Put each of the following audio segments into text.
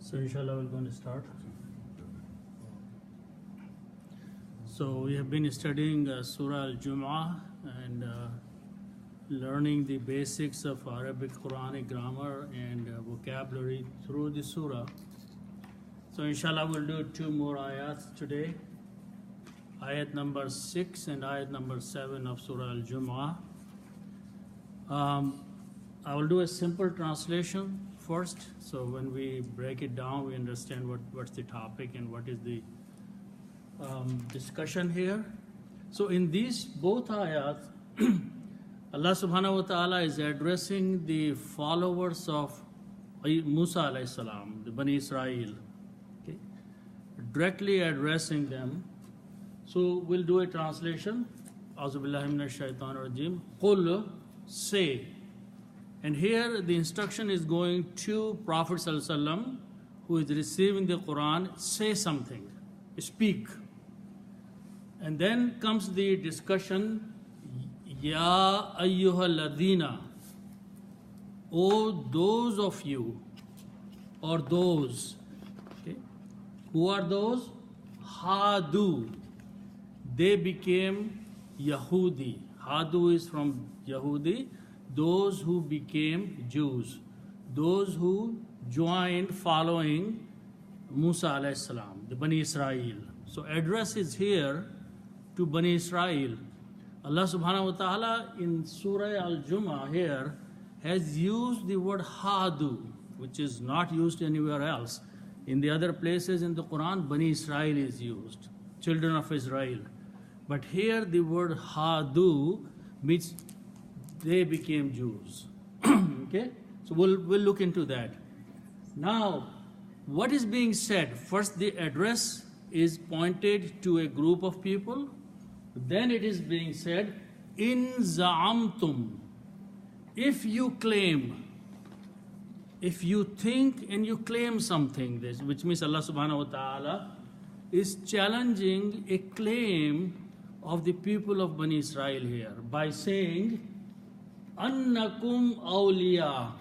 So inshallah we're going to start. So we have been studying Surah AlJumua and learning the basics of Arabic Quranic grammar and vocabulary through the surah. So inshallah we'll do two more ayats today. Ayat number 6 and ayat number 7 of Surah AlJumua. I will do a simple translation first, so when we break it down, we understand what's the topic and what is the discussion here. So in these both ayat, Allah subhanahu wa ta'ala is addressing the followers of Musa alayhi salam, the Bani Israel, okay? Directly addressing them. So we'll do a translation. A'udhu billahi minash shaitanir rajim. Qul, say. And here the instruction is going to Prophet sallallahu alaihi wasallam, who is receiving the Quran. Say something, speak. And then comes the discussion. Ya ayyuhal ladina, O those of you, or those, okay? Who are those? Hadu, they became Yahudi. Hadu is from Yahudi, those who became Jews, those who joined following Musa alayhi salam, the Bani Israel. So address is here to Bani Israel. Allah subhanahu wa ta'ala in Surah AlJumua here has used the word Hadu, which is not used anywhere else. In the other places in the Quran, Bani Israel is used, children of Israel. But here the word Hadu means they became Jews. Okay? So we'll look into that. Now, what is being said? First, the address is pointed to a group of people. Then it is being said, in za'amtum, if you claim, if you think and you claim something, this, which means Allah subhanahu wa ta'ala is challenging a claim of the people of Bani Israel here by saying, annakum awliya,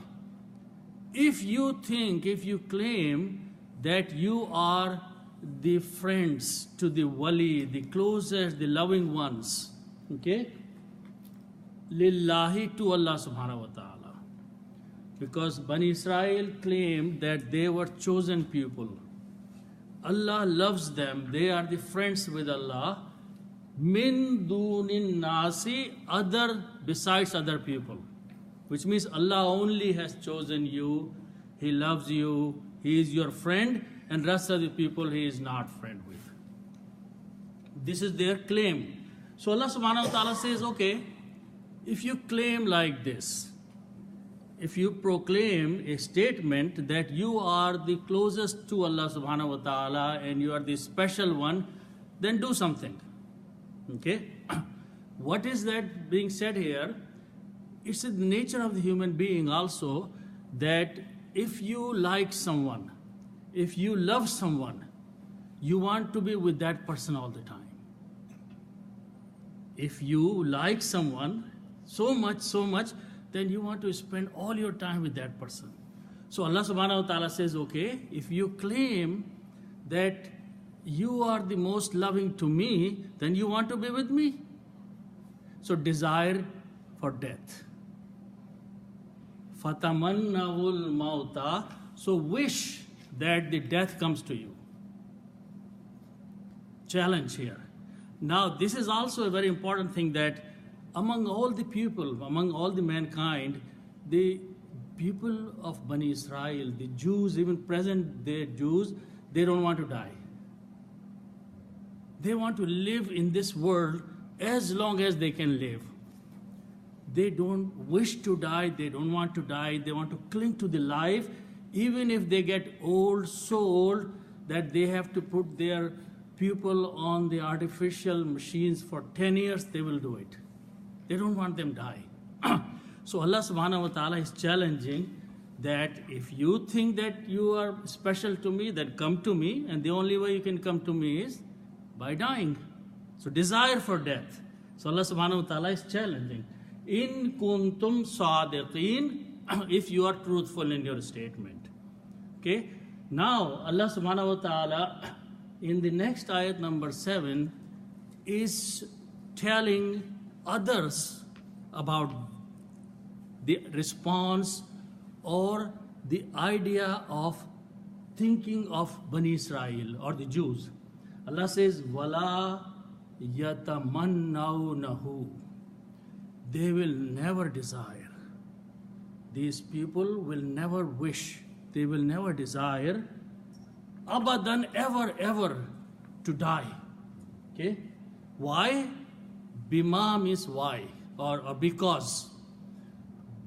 if you think, if you claim that you are the friends to the wali, the closest, the loving ones, okay? Lillahi, to Allah subhanahu wa ta'ala. Because Bani Israel claimed that they were chosen people. Allah loves them, they are the friends with Allah. Min dunin nasi, other, besides other people. Which means Allah only has chosen you, He loves you, He is your friend, and rest of the people He is not friend with. This is their claim. So Allah subhanahu wa ta'ala says, okay, if you claim like this, if you proclaim a statement that you are the closest to Allah subhanahu wa ta'ala and you are the special one, then do something. Okay? What is that being said here? It's the nature of the human being also that if you like someone, if you love someone, you want to be with that person all the time. If you like someone so much, then you want to spend all your time with that person. So Allah subhanahu wa ta'ala says, okay, if you claim that you are the most loving to me, then you want to be with me. So desire for death. Fatamannawul mauta, so wish that the death comes to you. Challenge here. Now this is also a very important thing, that among all the people, among all the mankind, the people of Bani Israel, the Jews, even present day Jews, they don't want to die. They want to live in this world as long as they can live. They don't wish to die, they don't want to die, they want to cling to the life, even if they get old, so old that they have to put their pupil on the artificial machines for 10 years, they will do it. They don't want them die. So Allah subhanahu wa ta'ala is challenging that if you think that you are special to me, then come to me, and the only way you can come to me is by dying. So desire for death. So Allah subhanahu wa ta'ala is challenging. In kuntum sadiqeen, if you are truthful in your statement. Okay? Now, Allah subhanahu wa ta'ala in the next ayat number 7 is telling others about the response or the idea of thinking of Bani Israel or the Jews. Allah says, وَلَا يَتَمَنَّوْنَهُ. They will never desire. These people will never wish. They will never desire abadan, ever to die. Okay? Why? Bima means why or because.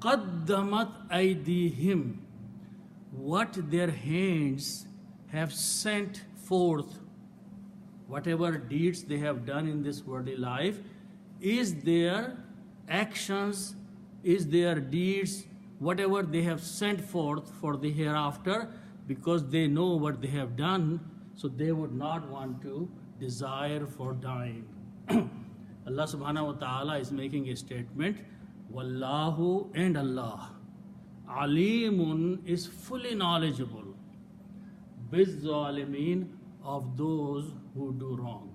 قَدَّمَتْ أَيْدِيهِمْ. What their hands have sent forth, whatever deeds they have done in this worldly life, is their actions, is their deeds, whatever they have sent forth for the hereafter, because they know what they have done, so they would not want to desire for dying. Allah subhanahu wa ta'ala is making a statement, Wallahu, and Allah, Alimun, is fully knowledgeable, bizzalimin, of those who do wrong.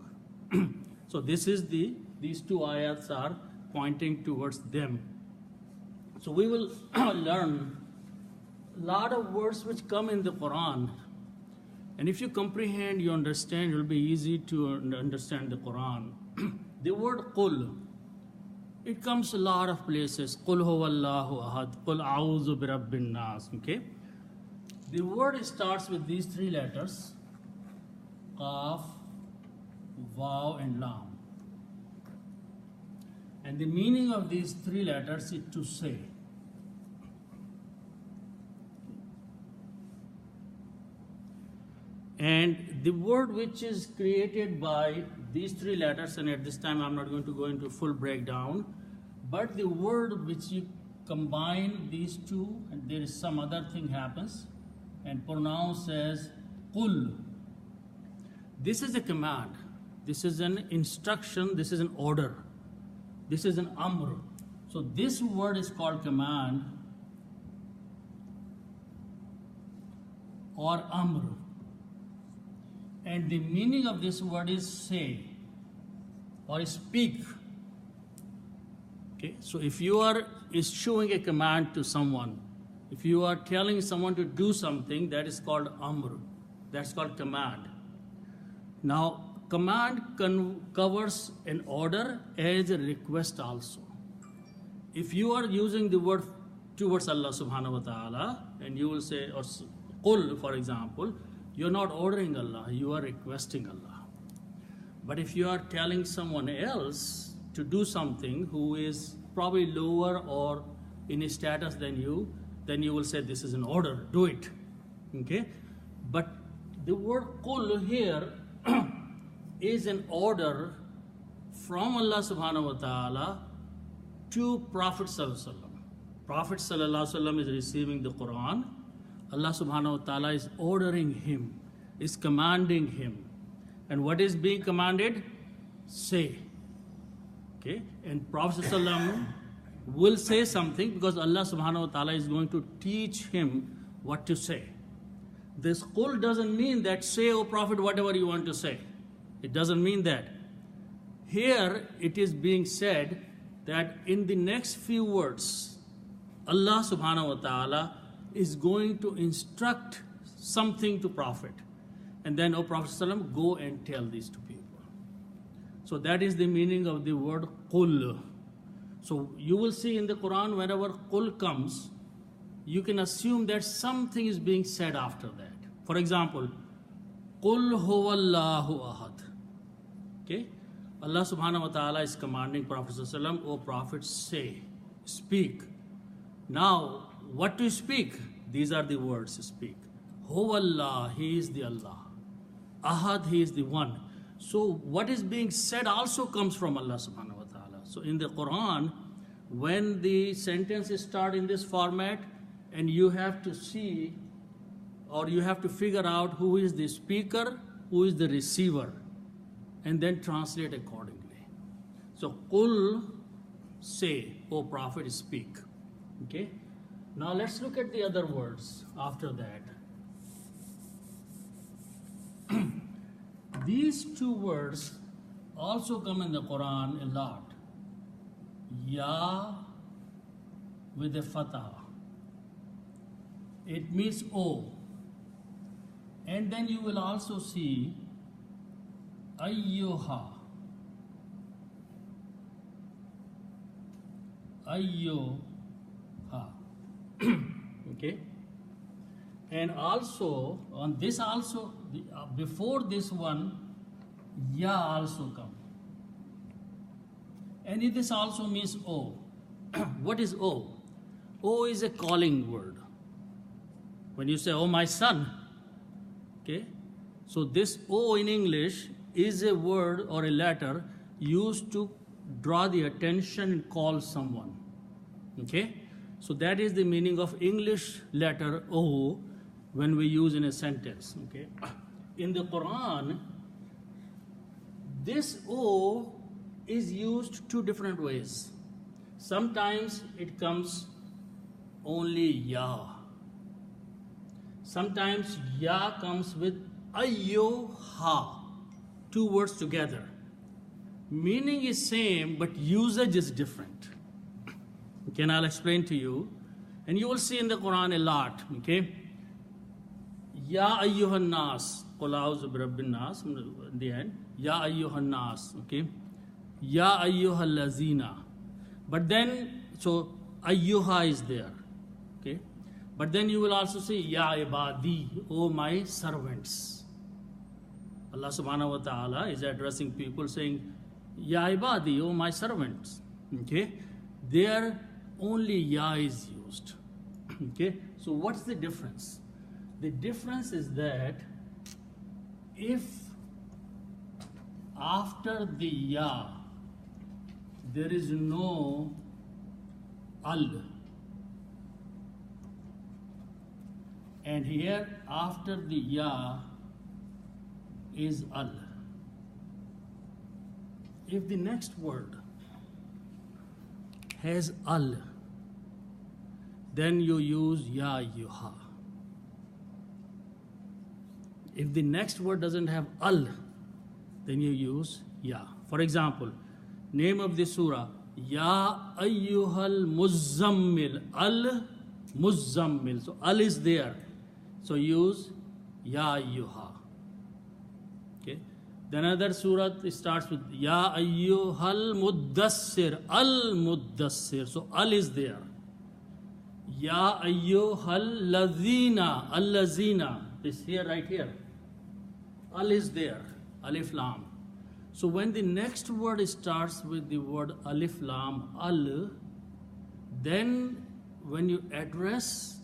So these two ayats are pointing towards them. So we will learn a lot of words which come in the Quran. And if you comprehend, you understand, it will be easy to understand the Quran. The word qul, it comes a lot of places. Qul huwallahu ahad, qul a'udhu birabbin nas. Okay? The word starts with these three letters, Qaf, Vav, and Lam. And the meaning of these three letters is to say. And the word which is created by these three letters, and at this time I'm not going to go into full breakdown, but the word which you combine these two, and there is some other thing happens, and pronoun says qul. This is a command. This is an instruction. This is an order. This is an amr. So this word is called command or amr. And the meaning of this word is say or speak. Okay, so if you are issuing a command to someone, if you are telling someone to do something, that is called amr. That's called command. Now, command covers an order as a request also. If you are using the word towards Allah subhanahu wa ta'ala, and you will say, or qul, for example, you're not ordering Allah, you are requesting Allah. But if you are telling someone else to do something who is probably lower or in a status than you, then you will say, this is an order, do it. Okay? But the word qul here is an order from Allah subhanahu wa ta'ala to Prophet sallallahu alaihi wasallam. Prophet sallallahu alaihi wasallam is receiving the Quran. Allah subhanahu wa ta'ala is ordering him, is commanding him. And what is being commanded? Say. Okay? And Prophet sallallahu alaihi wasallam will say something because Allah subhanahu wa ta'ala is going to teach him what to say. This qul doesn't mean that say, O Prophet, whatever you want to say. It doesn't mean that. Here it is being said that in the next few words, Allah subhanahu wa ta'ala is going to instruct something to Prophet. And then, O Prophet ﷺ, go and tell these to people. So that is the meaning of the word qul. So you will see in the Quran, whenever qul comes, you can assume that something is being said after that. For example, qul huwallahu ahad. Okay? Allah subhanahu wa ta'ala is commanding Prophet ﷺ, O Prophet, say, speak. Now, what to speak? These are the words to speak. Huwallah, He is the Allah. Ahad, He is the one. So what is being said also comes from Allah subhanahu wa ta'ala. So in the Quran, when the sentences start in this format, and you have to see, or you have to figure out who is the speaker, who is the receiver, and then translate accordingly. So, qul, say, O Prophet, speak. Okay? Now let's look at the other words after that. These two words also come in the Quran a lot. Ya with a fatah. It means O. And then you will also see ayyuha. Ayyuha. Okay. And also, on this also, before this one, ya also come. And this also means O. What is O? O is a calling word. When you say, oh my son, okay? So this O in English is a word or a letter used to draw the attention and call someone, okay? So that is the meaning of English letter O when we use in a sentence, okay? In the Quran, this O is used two different ways. Sometimes it comes only Ya. Sometimes Ya comes with ayyuha, two words together. Meaning is same, but usage is different. Okay, and I'll explain to you. And you will see in the Quran a lot, okay? Ya ayyuhan nas, qul a'udhu birabbin nas, in the end. Ya ayyuhan nas, okay? Ya ayyuhal lazina. But then, so ayyuha is there, okay? But then you will also say, Ya ibadi, O my servants. Allah subhanahu wa ta'ala is addressing people saying, Ya ibadi, O my servants. Okay? There only Ya is used. Okay? So what's the difference? The difference is that if after the Ya there is no Al, and here after the Ya is Al. If the next word has Al, then you use Ya ayyuha. If the next word doesn't have Al, then you use Ya. For example, name of the surah, Ya ayyuhal muzammil, Al muzammil. So Al is there. So use Ya ayyuha. Okay. Then another surah starts with Ya ayyuhal muddassir, Al muddassir. So Al is there. Ya ayyuhal lazina, Al lazina. This here, right here. Al is there. Alif lam. So when the next word starts with the word alif lam al, then when you address,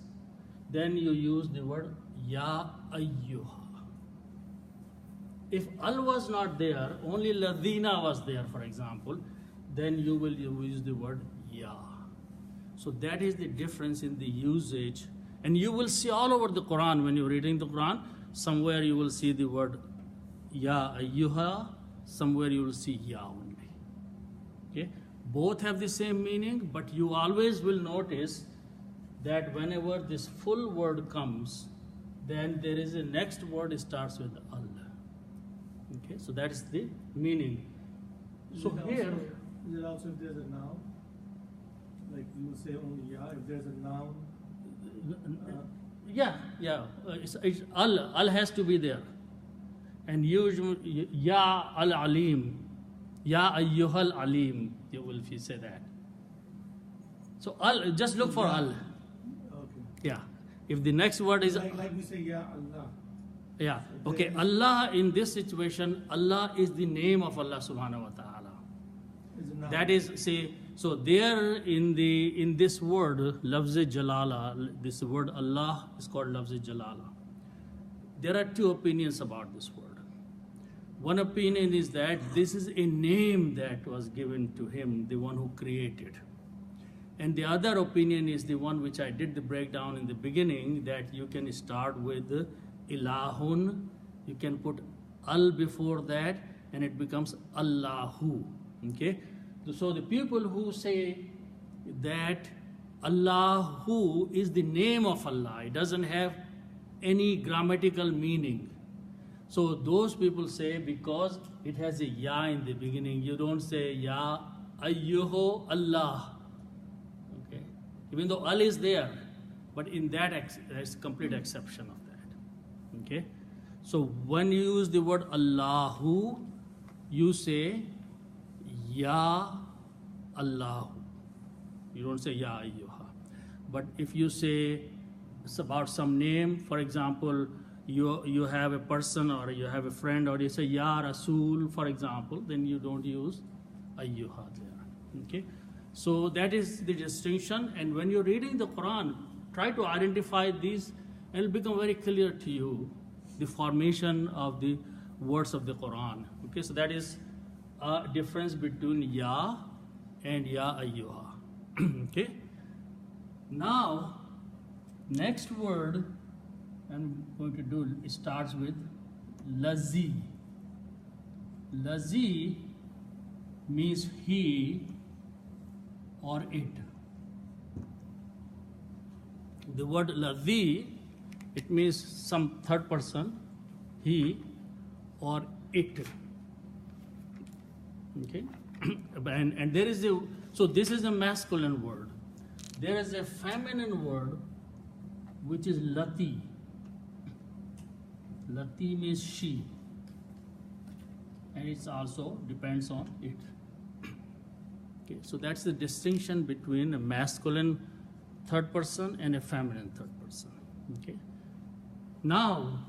then you use the word Ya ayyuha. If al was not there, only ladina was there, for example, then you will use the word Ya. So that is the difference in the usage. And you will see all over the Quran, when you're reading the Quran, somewhere you will see the word Ya ayyuha, somewhere you will see Ya only. Okay? Both have the same meaning, but you always will notice that whenever this full word comes, then there is a next word starts with Al. Okay, so that is the meaning. So here, is it also if there's a noun? Like you will say only Ya, if there's a noun? Yeah. It's Al has to be there. And usually, Ya al-Alim, Ya ayyuhal Alim, you will say that. So Al, just look for Al. Okay. Yeah. If the next word is... Like we say Ya Allah. Yeah. Okay. Allah, in this situation, Allah is the name of Allah subhanahu wa ta'ala. That is, say, so there in this word, Lafz Jalala, this word Allah is called Lafz Jalala. There are two opinions about this word. One opinion is that this is a name that was given to him, the one who created. And the other opinion is the one which I did the breakdown in the beginning, that you can start with Ilahun, you can put Al before that, and it becomes Allahu. Okay? So the people who say that Allahu is the name of Allah, it doesn't have any grammatical meaning. So those people say because it has a ya in the beginning, you don't say ya ayyuhu Allah. Okay, even though al is there, but in that there's complete exception of that. Okay, so when you use the word Allahu, you say ya Allahu. You don't say ya ayyuha. But if you say it's about some name, for example, you have a person or you have a friend, or you say ya Rasul, for example, then you don't use ayyuha there. Okay, so that is the distinction. And when you're reading the Quran, try to identify these, and it'll become very clear to you the formation of the words of the Quran. Okay, so that is a difference between ya and ya ayyuha. Okay, now next word I'm going to do, it starts with lazi. Lazi means he or it. The word lazi, it means some third person, he or it. Okay, and there is a, so this is a masculine word. There is a feminine word which is lati. Lati means she, and it also depends on it. Okay, so that's the distinction between a masculine third person and a feminine third person. Okay, now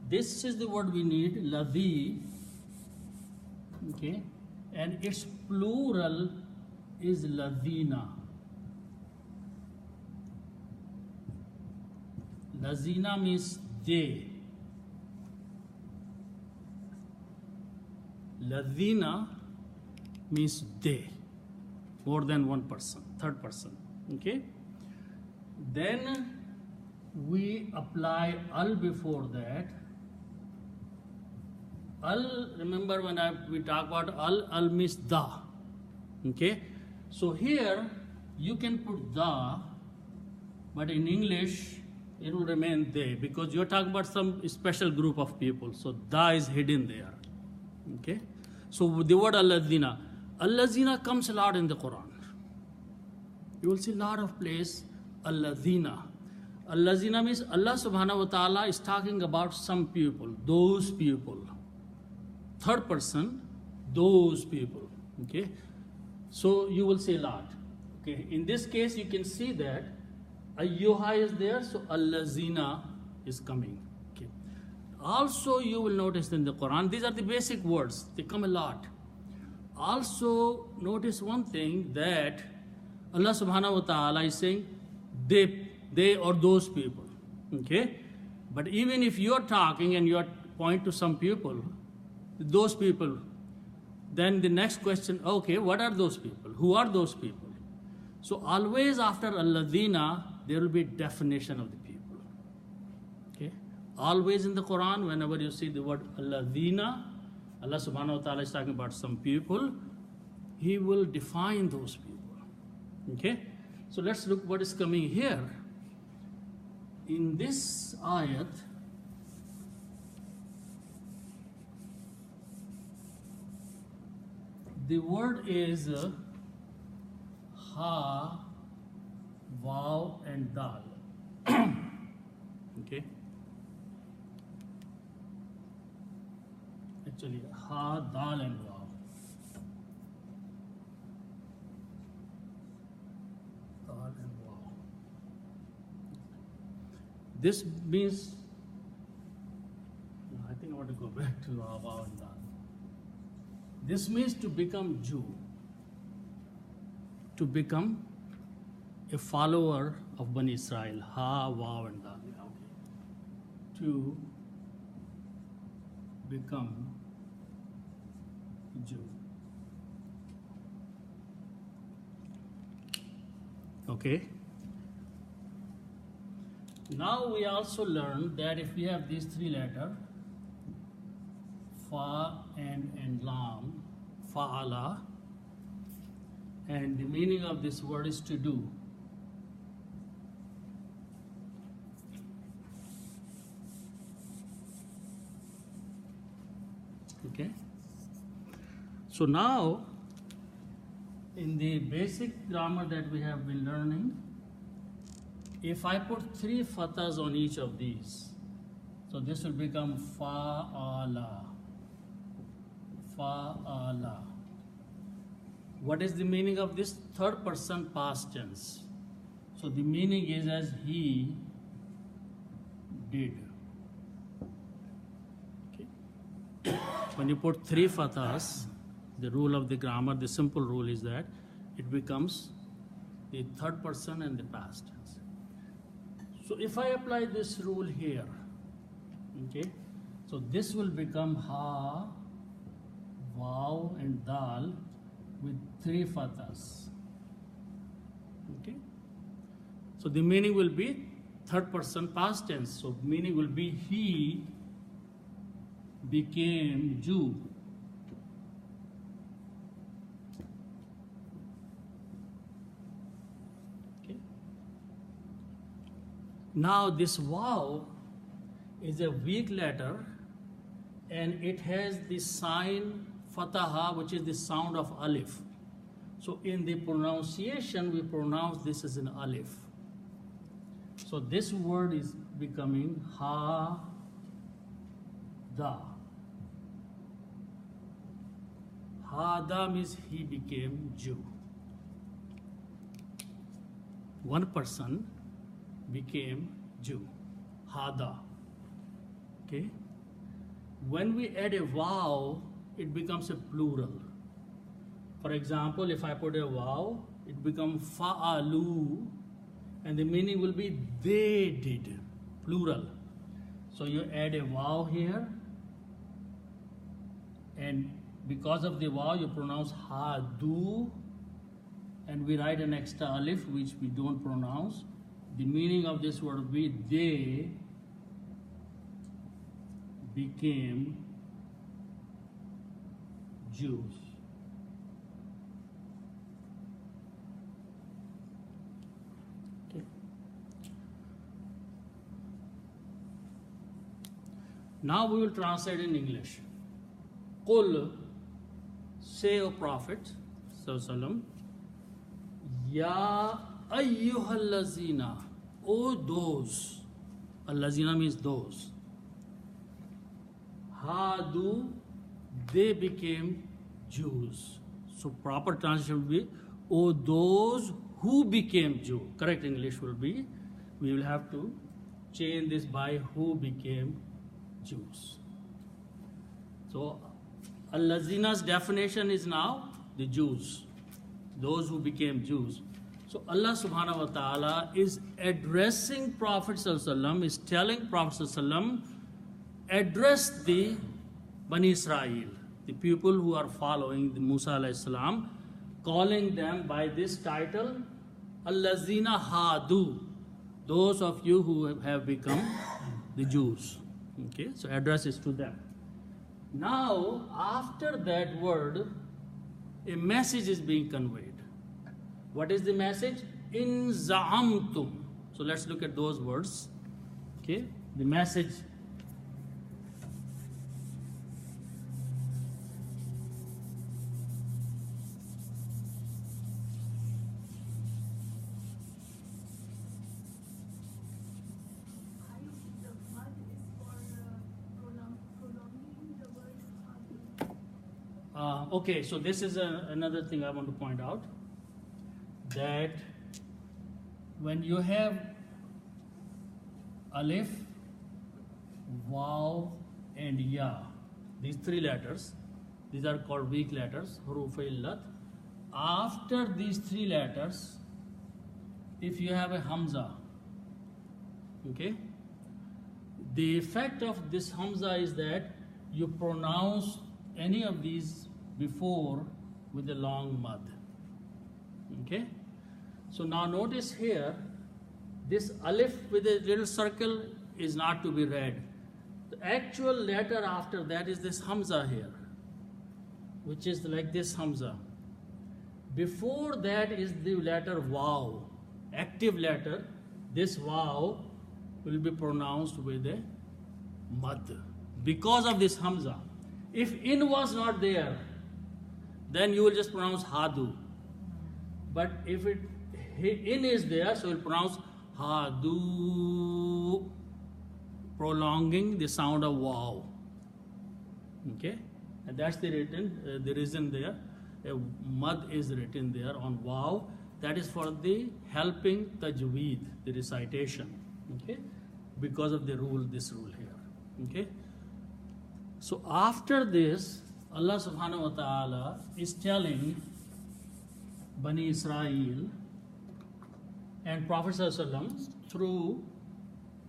this is the word we need, ladhi. Okay, and its plural is ladina. Lazina means they. Ladina means they, more than one person, third person. Okay, then we apply al before that. Al, remember when we talk about al means the. Okay, so here you can put the, but in English it will remain they, because you're talking about some special group of people, so the is hidden there. Okay, so the word al-lazina comes a lot in the Quran. You will see a lot of place al-lazina. Al-lazina means Allah subhanahu wa ta'ala is talking about some people, those people. Third person, those people. Okay, so you will see a lot. Okay, in this case you can see that ayyuha is there, so al-lazina is coming. Also, you will notice in the Quran, these are the basic words, they come a lot. Also, notice one thing, that Allah subhanahu wa ta'ala is saying they or those people. Okay? But even if you're talking and you're pointing to some people, those people, then the next question, okay, what are those people? Who are those people? So always after al-ladina, there will be definition of the people. Always in the Quran, whenever you see the word alladhina, Allah subhanahu wa ta'ala is talking about some people, He will define those people. Okay? So let's look what is coming here. In this ayat, the word is ha, vav, and dal. Okay? Actually, ha, dal, and vav. Dal and vav. This means, I think I want to go back to vav and dal. This means to become Jew, to become a follower of Bani Israel. Ha, vav, and dal. To become Jew. Okay. Now we also learned that if we have these three letters, fa and lam, fa'ala, and the meaning of this word is to do. Okay. So now, in the basic grammar that we have been learning, if I put 3 fathahs on each of these, so this will become fa'ala. Fa'ala. What is the meaning of this? Third person past tense. So the meaning is as he did. Okay. When you put 3 fathahs, the rule of the grammar, the simple rule is that it becomes the third person and the past tense. So if I apply this rule here, okay, so this will become ha, waw and dal with 3 fathahs. Okay. So the meaning will be third person past tense. So meaning will be he became Jew. Okay. Now this waw is a weak letter and it has the sign fataha, which is the sound of alif. So in the pronunciation, we pronounce this as an alif. So this word is becoming ha da. Ha da means he became Jew. One person became Jew. Ha da. Okay. When we add a waw, it becomes a plural. For example, if I put a waw, it becomes fa'alu, and the meaning will be they did, plural. So you add a waw here, and because of the waw, you pronounce ha-du, and we write an extra alif, which we don't pronounce. The meaning of this word will be they became Jews. Okay. Now we will translate in English. Qul, say, O Prophet, Sallallahu, Ya ayyuhallazina, O those, allazina means those, hadu, they became Jews. So proper translation will be, O those who became Jew. Correct English will be, we will have to change this by who became Jews. So Allazina's definition is now the Jews, those who became Jews. So Allah subhanahu wa ta'ala is addressing Prophet sallallahu alaihi wasallam, is telling Prophet sallallahu alaihi wasallam, address the Bani Israel, the people who are following the Musa alayhi salam, calling them by this title, Allazina hadu, those of you who have become the Jews. Okay, so address is to them. Now, after that word, a message is being conveyed. What is the message? In za'amtum. So let's look at those words. Okay, the message. Okay, so this is another thing I want to point out, that when you have alif, waw and ya, these 3 letters, these are called weak letters, huruf-e-illat. After these 3 letters, if you have a hamza, okay, the effect of this hamza is that you pronounce any of these before with a long mad. Okay? So now notice here, this alif with a little circle is not to be read. The actual letter after that is this hamza here, which is like this hamza. Before that is the letter waw, active letter. This waw will be pronounced with a mad because of this hamza. If in was not there, then you will just pronounce hadu. But if in is there, so you will pronounce hadu, prolonging the sound of wow. Okay, and that's the reason there. A mad is written there on wow. That is for the helping tajweed, the recitation. Okay, because of this rule here. Okay, so after this, Allah subhanahu wa ta'ala is telling Bani Israel and Prophet sallallahu alaihi wasallam through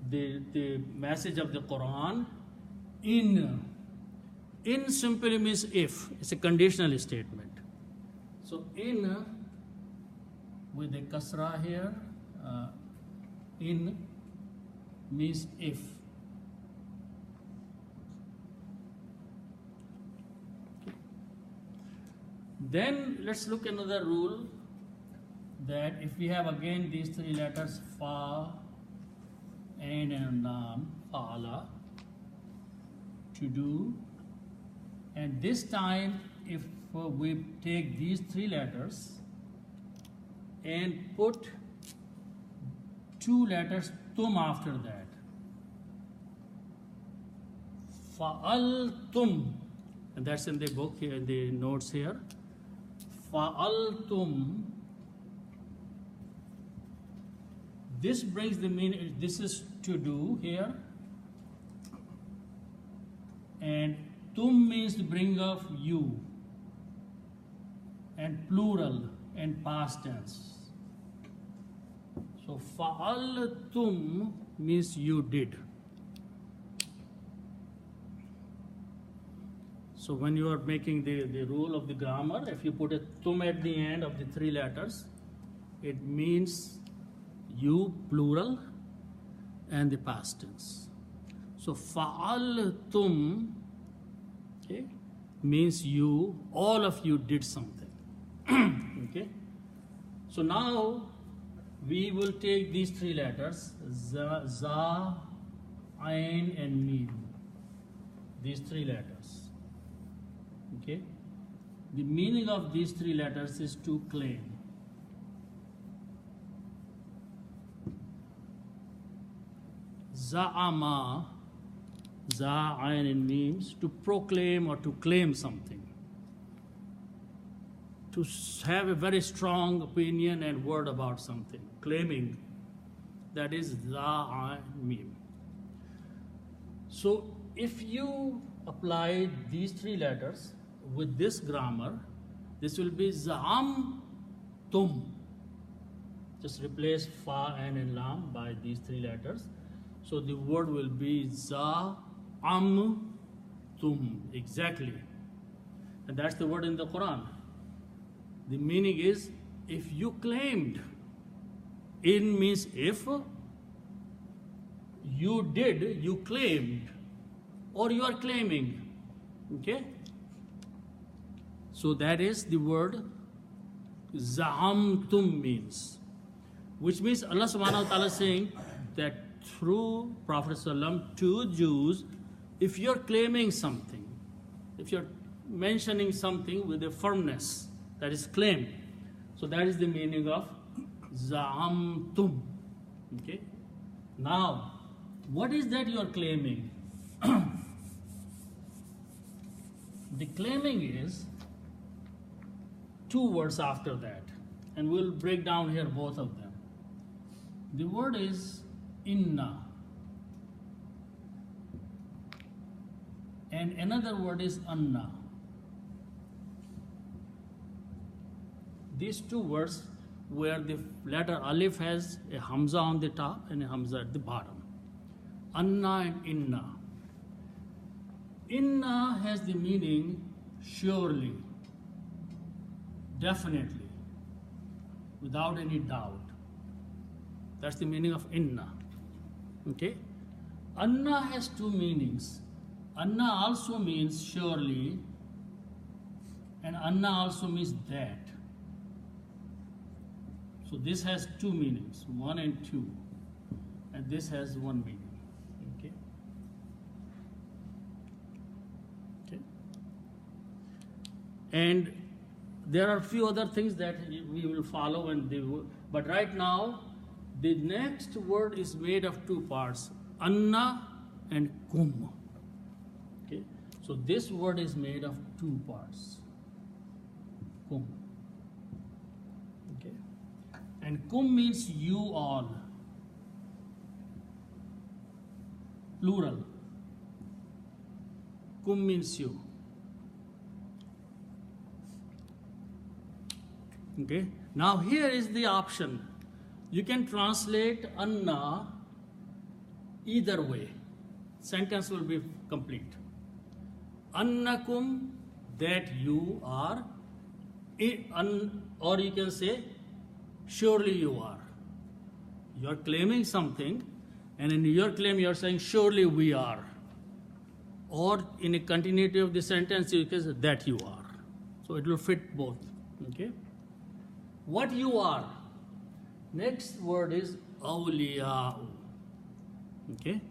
the message of the Quran. In simply means if. It's a conditional statement. So in with a kasra here, in means if. Then let's look another rule, that if we have again these three letters fa, ain and lam, fa'ala, to do, and this time if we take these three letters and put two letters tum after that, fa'altum, and that's in the book here, in the notes here. Fa'altum, this brings the meaning, this is to do here, and tum means to bring of you, and plural and past tense. So fa'altum means you did. So when you are making the rule of the grammar, if you put a tum at the end of the three letters, it means you plural and the past tense. So fa'altum, okay, means you, all of you did something. Okay. So now we will take these three letters, za, ain and mim. These three letters. Okay. The meaning of these three letters is to claim. Za'ama, za, ain and means to proclaim or to claim something. To have a very strong opinion and word about something. Claiming. That is za, ain, mim. So if you apply these three letters with this grammar, this will be za'am tum. Just replace fa, ain and lam by these three letters. So the word will be za'am tum. Exactly. And that's the word in the Quran. The meaning is, if you claimed, in means if, you did, you claimed, or you are claiming. Okay? So that is the word za'amtum means. Which means Allah subhanahu wa ta'ala is saying that through Prophet ﷺ to Jews, if you're claiming something, if you're mentioning something with a firmness, that is claim. So that is the meaning of za'amtum. Okay? Now, what is that you are claiming? The claiming is two words after that. And we'll break down here both of them. The word is inna. And another word is anna. These two words where the letter alif has a hamza on the top and a hamza at the bottom. Anna and inna. Inna has the meaning surely, definitely, without any doubt. That's the meaning of inna. Okay? Anna has two meanings. Anna also means surely, and anna also means that. So this has two meanings, 1 and 2, and this has one meaning. Okay. Okay. And there are few other things that we will follow, but right now, the next word is made of two parts, anna and kum. Okay, so this word is made of two parts, kum. Okay, and kum means you all, plural. Kum means you. Okay, now here is the option. You can translate anna either way. Sentence will be complete. Annakum, that you are, or you can say, surely you are. You are claiming something, and in your claim you are saying, surely we are. Or in a continuity of the sentence, you can say, that you are. So it will fit both. Okay. What you are. Next word is awliya'u. Okay.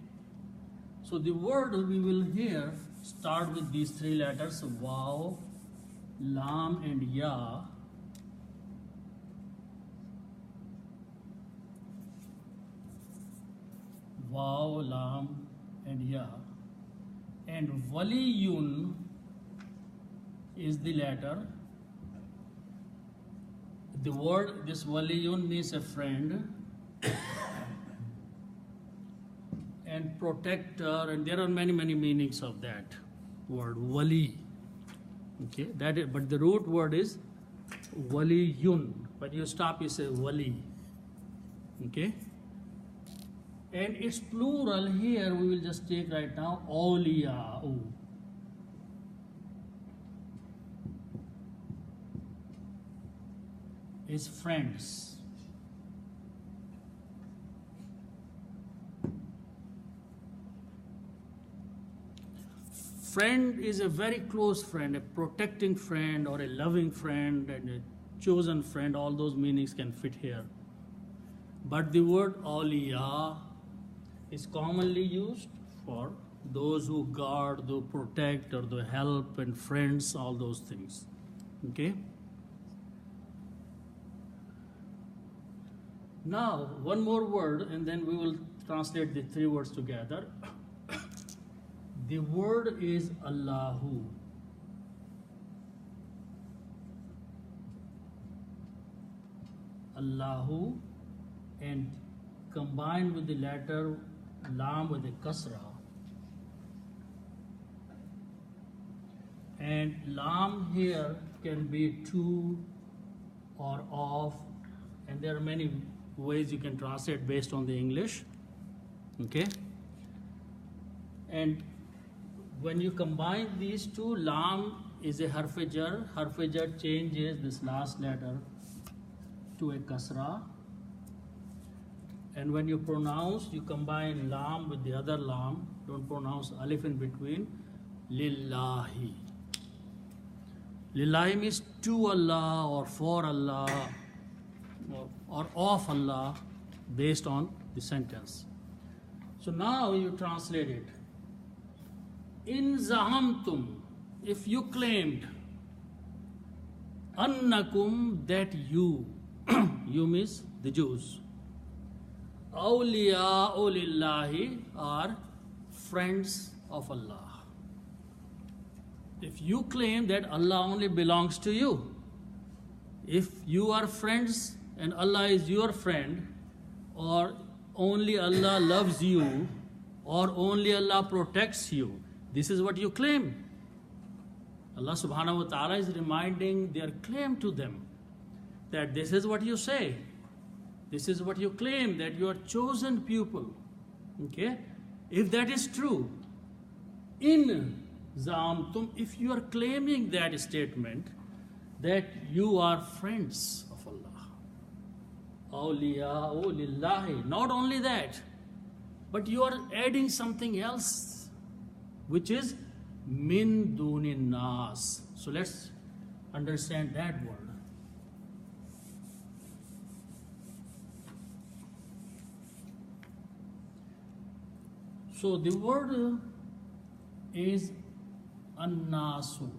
So the word we will here start with these three letters, waw, lam and ya. Waw, lam and ya. And waliyun is the letter. The word, this waliyun means a friend and protector, and there are many meanings of that word, wali. Okay, that is, but the root word is waliyun. When you stop, you say wali. Okay, and its plural here we will just take right now, awliya'u. Is friends. Friend is a very close friend, a protecting friend or a loving friend and a chosen friend. All those meanings can fit here. But the word awliya is commonly used for those who guard, who protect, or who help, and friends, all those things. Okay? Now, one more word, and then we will translate the three words together. The word is Allahu. Allahu, and combined with the letter lam with the kasra. And lam here can be to or of, and there are many ways you can translate based on the English. Okay, and when you combine these two, lam is a harf jar. Harf jar changes this last letter to a kasra, and when you pronounce, you combine lam with the other lam. Don't pronounce alif in between. Lillahi. Lillahi means to Allah or for Allah, or of Allah, based on the sentence. So now you translate it. In zahamtum, if you claimed, annakum, that you, you means the Jews, awliya'u lillahi, are friends of Allah. If you claim that Allah only belongs to you, if you are friends and Allah is your friend, or only Allah loves you, or only Allah protects you, this is what you claim. Allah subhanahu wa ta'ala is reminding their claim to them, that this is what you say, this is what you claim, that you are chosen people. Okay? If that is true, in zamtum, if you are claiming that statement, that you are friends of Allah, awliya'u lillahi, not only that, but you are adding something else, which is min duni nas. So let's understand that word. So the word is annasu.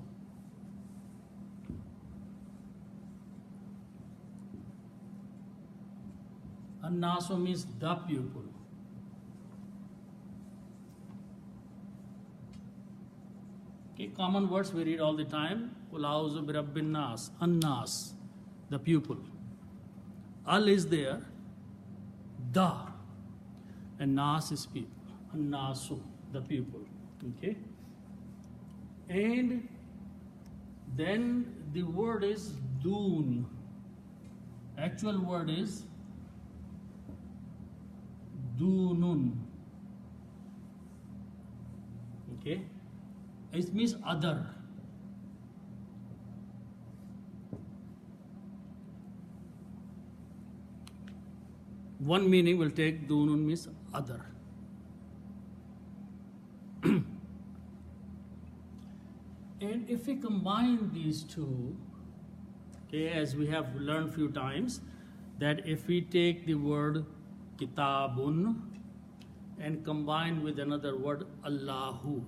An-nasu means the people. Okay, common words we read all the time. Qul a'udhu bi rabbin nas. An-nas, the people. Al is there, the, and nas is people. An-nasu, the people. Okay, and then the word is dun. Actual word is dunun. Okay, it means other. One meaning will take dunun means other. And if we combine these two, okay, as we have learned few times, that if we take the word kitabun and combine with another word Allahu,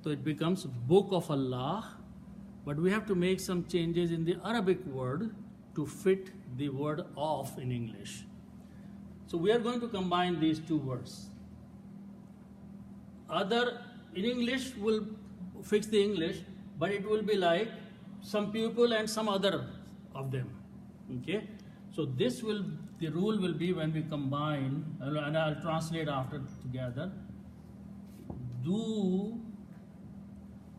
so it becomes book of Allah, but we have to make some changes in the Arabic word to fit the word of in English. So we are going to combine these two words. Other in English will fix the English, but it will be like some people and some other of them. Okay, so this will, the rule will be when we combine, and I'll translate after together. Do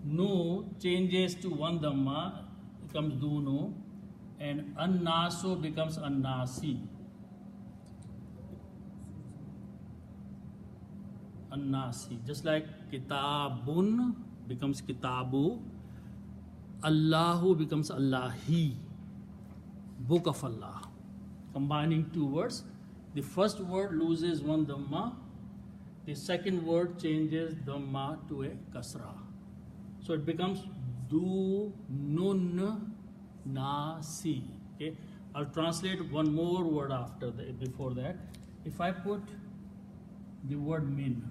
nu changes to one dhamma, becomes dunu, and annasu becomes annasi. Annasi, just like kitabun becomes kitabu, Allahu becomes Allahi, book of Allah. Combining two words, the first word loses one dhamma, the second word changes dhamma to a kasra. So it becomes du nun nasi. Okay, I'll translate one more word after that, before that. If I put the word min,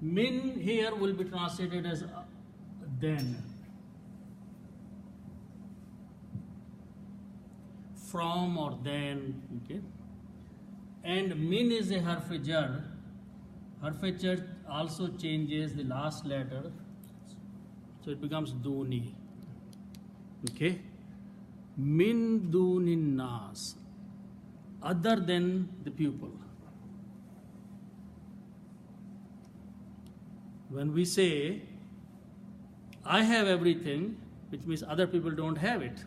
min here will be translated as then, from or then. Okay, and min is a harf-e-jar. Harf-e-jar also changes the last letter, so it becomes duni. Okay, min dunin nas, other than the pupil. When we say, I have everything, which means other people don't have it.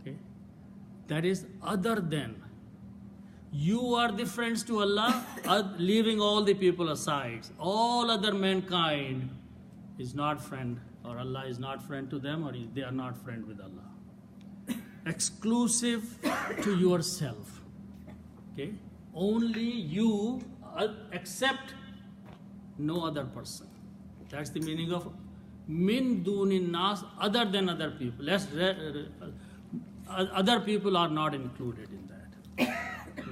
Okay, that is other than. You are the friends to Allah, leaving all the people aside. All other mankind is not friend, or Allah is not friend to them, or they are not friend with Allah. Exclusive to yourself. Okay, only you accept no other person. That's the meaning of min dunin nas, other than other people. Other people are not included in that.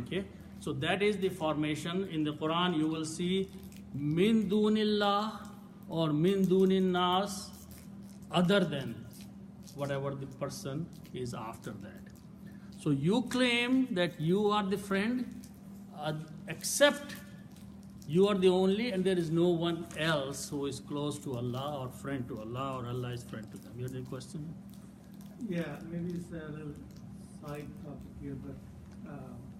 Okay, so that is the formation. In the Quran you will see min dunillah or min dunin nas, other than whatever the person is after that. So you claim that you are the friend, except you are the only, and there is no one else who is close to Allah or friend to Allah, or Allah is friend to them. You have any question? Yeah, maybe it's a little side topic here, but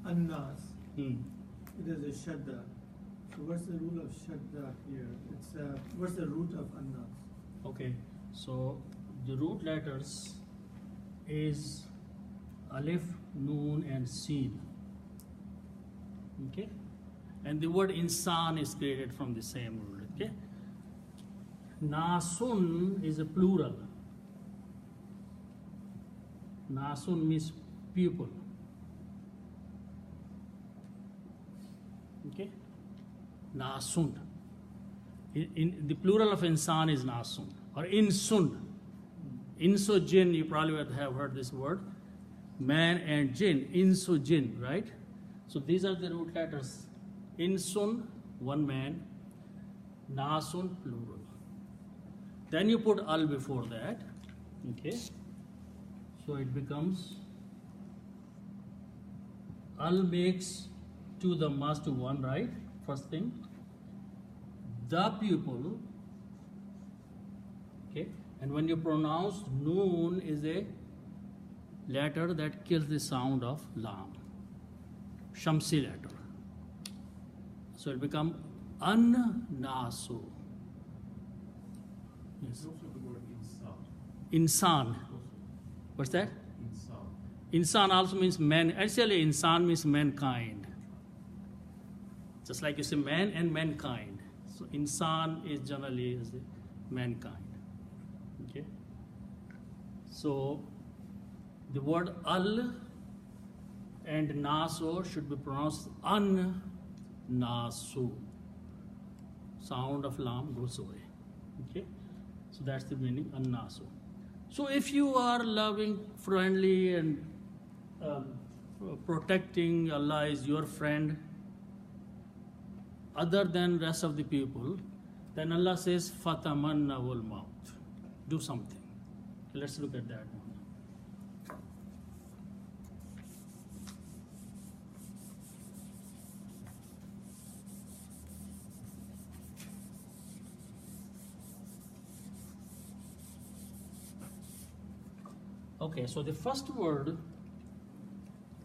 annas, it is a shadda. So what's the rule of shadda here? It's what's the root of annas? Okay, so the root letters is alif, noon, and sin. Okay, and the word insan is created from the same root. Okay, nasun is a plural. Nasun means pupil. Okay, nasun. In the plural of insan is nasun or insun. Inso jinn, you probably would have heard this word. Man and jinn, inso jinn, right? So these are the root letters. Insun, one man. Nasun, plural. Then you put al before that. Okay. So it becomes al makes to the mas to one, right? First thing. The pupil. Okay. And when you pronounce noon is a letter that kills the sound of lam. Shamsi letter. So it becomes an-nasu. Yes. Also the word Insan. What's that? Insan also means man. Actually, insan means mankind. Just like you say man and mankind. So insan is generally is mankind. Okay. So the word al and naso should be pronounced an-nasu. Sound of lam goes away. Okay. So that's the meaning an-nasu. So if you are loving, friendly, and protecting, Allah is your friend, other than rest of the people, then Allah says, فَتَمَنَّوُ الْمَوْتِ. Do something. Let's look at that one. Okay, so the first word,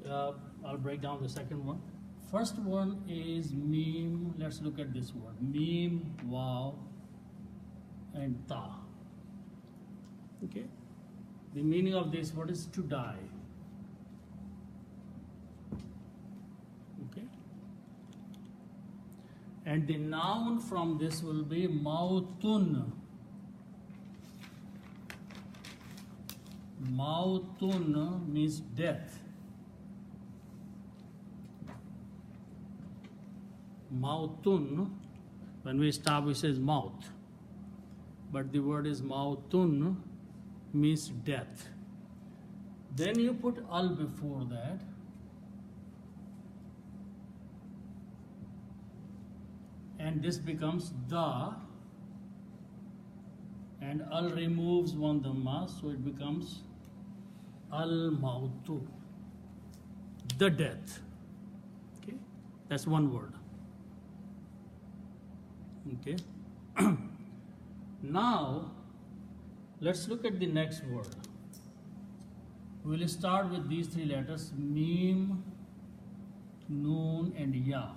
I'll break down the second one. First one is meme. Let's look at this word. Meme, wow, and ta. Okay? The meaning of this word is to die. Okay? And the noun from this will be mautun. Mautun means death. Mautun, when we stop, we say mouth. But the word is mautun, means death. Then you put al before that. And this becomes the. And al removes one dhamma, so it becomes al-mautu, the death. Okay, that's one word. Okay. Now, let's look at the next word. We will start with these three letters: mim, noon, and ya.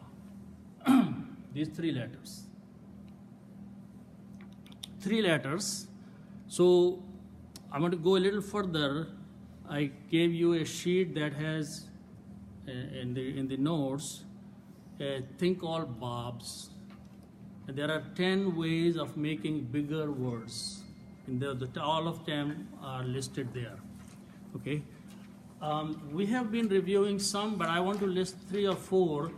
These three letters. Three letters. So I'm going to go a little further. I gave you a sheet that has in the notes a thing called bobs. And there are 10 ways of making bigger words. And all of them are listed there. Okay. We have been reviewing some, but I want to list 3 or 4.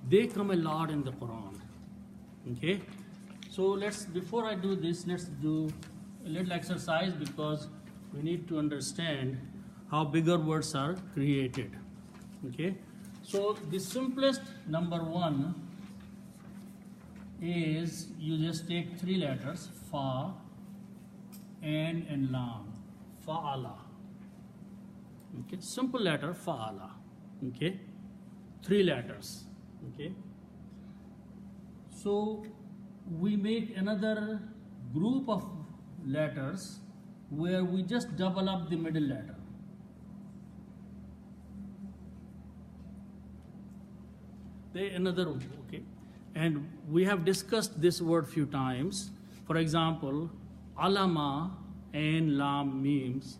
They come a lot in the Quran. Okay. So before I do this, let's do a little exercise because we need to understand how bigger words are created. Okay. So the simplest number 1 is you just take 3 letters, fa, and lam, fa'ala. Okay. Simple letter, fa'ala. Okay. 3 letters. Okay. So we make another group of letters where we just double up the middle letter. Okay. And we have discussed this word few times. For example, alama and lam means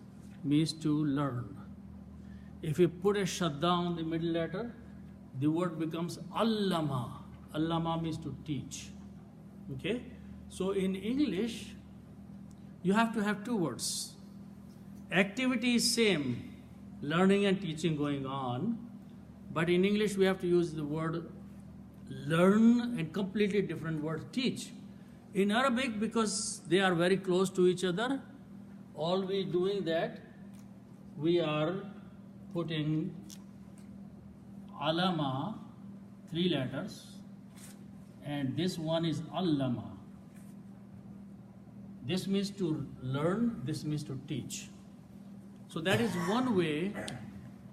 to learn. If you put a shadda on the middle letter, the word becomes allama. Allama means to teach. Okay? So in English, you have to have 2 words. Activity is same, learning and teaching going on. But in English, we have to use the word learn and completely different word teach. In Arabic, because they are very close to each other, all we doing that, we are putting alama, 3 letters, and this one is allama. This means to learn, this means to teach. So that is one way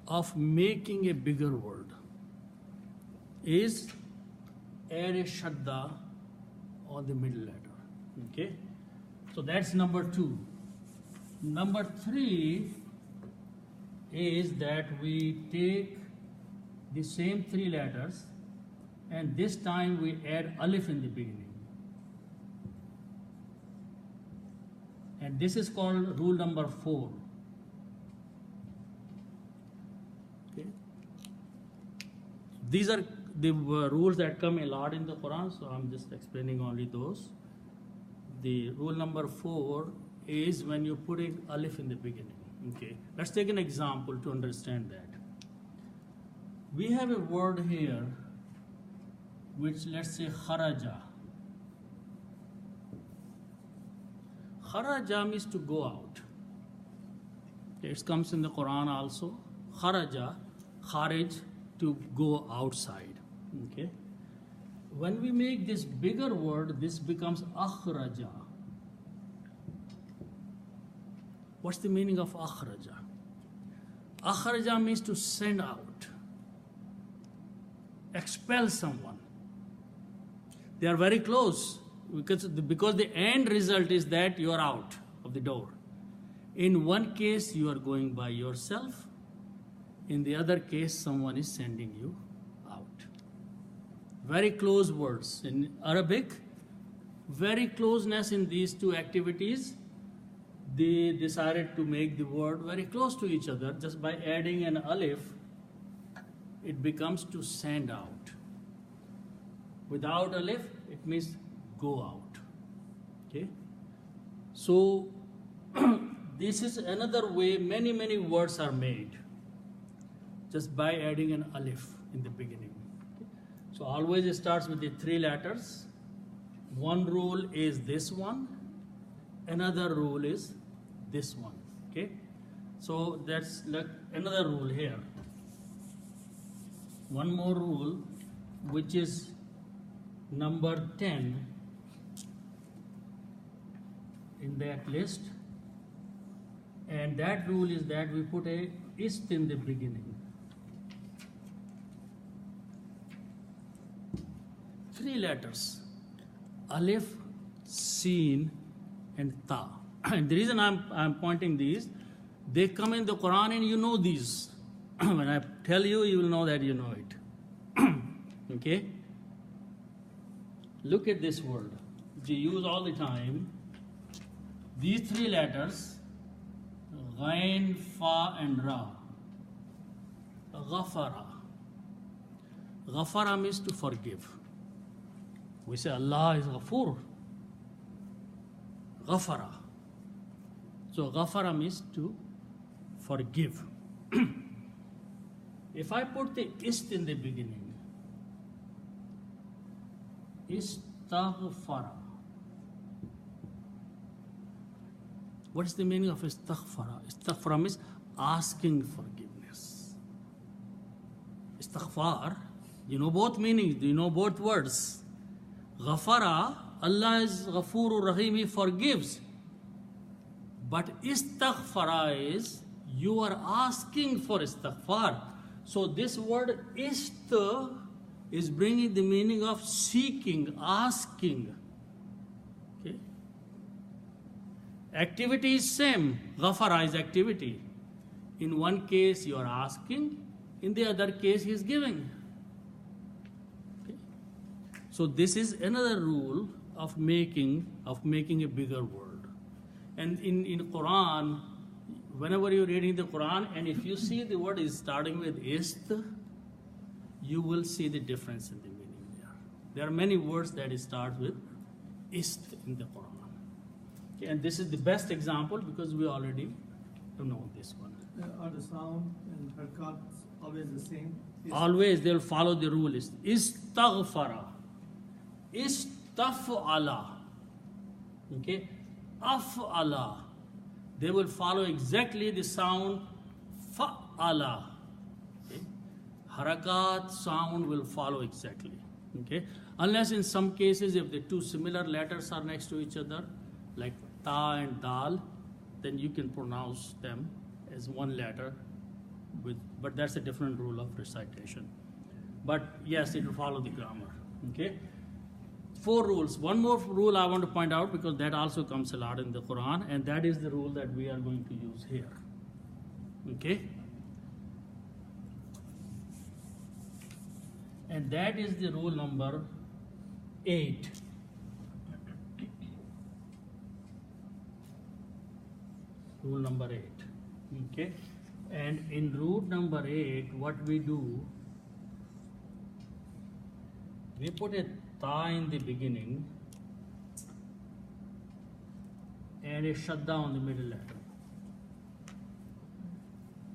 of making a bigger word, is add a shadda on the middle letter. Okay? So that's number 2. Number 3 is that we take the same 3 letters and this time we add alif in the beginning. And this is called rule number 4. Okay? These are the rules that come a lot in the Quran, so I'm just explaining only those. The rule number 4 is when you put in alif in the beginning. Okay, let's take an example to understand that. We have a word here which, let's say, kharaja. Kharaja means to go out. It comes in the Quran also. Kharaja, kharij, to go outside. Okay. When we make this bigger word, this becomes akhraja. What's the meaning of akhraja? Akhraja means to send out, expel someone. They are very close because the end result is that you are out of the door. In one case, you are going by yourself. In the other case, someone is sending you out. Very close words. In Arabic, very closeness in these two activities. They decided to make the word very close to each other. Just by adding an alif, it becomes to send out. Without alif, it means go out. Okay? So, this is another way many words are made. Just by adding an alif in the beginning. Okay? So, always it starts with the 3 letters. One rule is this one. Another rule is this one. Okay? So, that's like another rule here. One more rule, which is number 10 in that list, and that rule is that we put a ist in the beginning. 3 letters: alif, sin, and ta. And the reason I'm pointing these, they come in the Quran and you know these. When I tell you, you will know that you know it. Okay? Look at this word, which you use all the time. These 3 letters, ghain, fa, and ra. Ghafara. Ghafara means to forgive. We say Allah is Ghafoor. Ghafara. So Ghafara means to forgive. If I put the ist in the beginning, istaghfara. What is the meaning of istaghfara? Istaghfara means asking forgiveness. Istighfar, you know both meanings, you know both words. Ghafara, Allah is Ghafoor Rahim, He forgives. But istaghfara is, you are asking for istighfar. So this word ist is bringing the meaning of seeking, asking. Okay? Activity is same. Ghafara is activity. In one case you are asking, in the other case he is giving. Okay? So this is another rule of making a bigger word. And in Quran, whenever you're reading the Quran, and if you see the word is starting with ist, you will see the difference in the meaning there. There are many words that start with ist in the Quran. Okay, and this is the best example because we already know this one. Are the sound and harkats always the same? Always they'll follow the rule is istaghfara, istaf'ala, okay, af'ala. They will follow exactly the sound fa'ala. Okay? Harakat sound will follow exactly. Okay? Unless in some cases if the 2 similar letters are next to each other, like ta and dal, then you can pronounce them as one letter, but that's a different rule of recitation. But yes, it will follow the grammar. Okay? 4 rules. One more rule I want to point out, because that also comes a lot in the Quran, and that is the rule that we are going to use here. Okay? And that is the rule number 8. Rule number 8. Okay? And in rule number 8, what we do, we put a ta in the beginning and a shadda on the middle letter.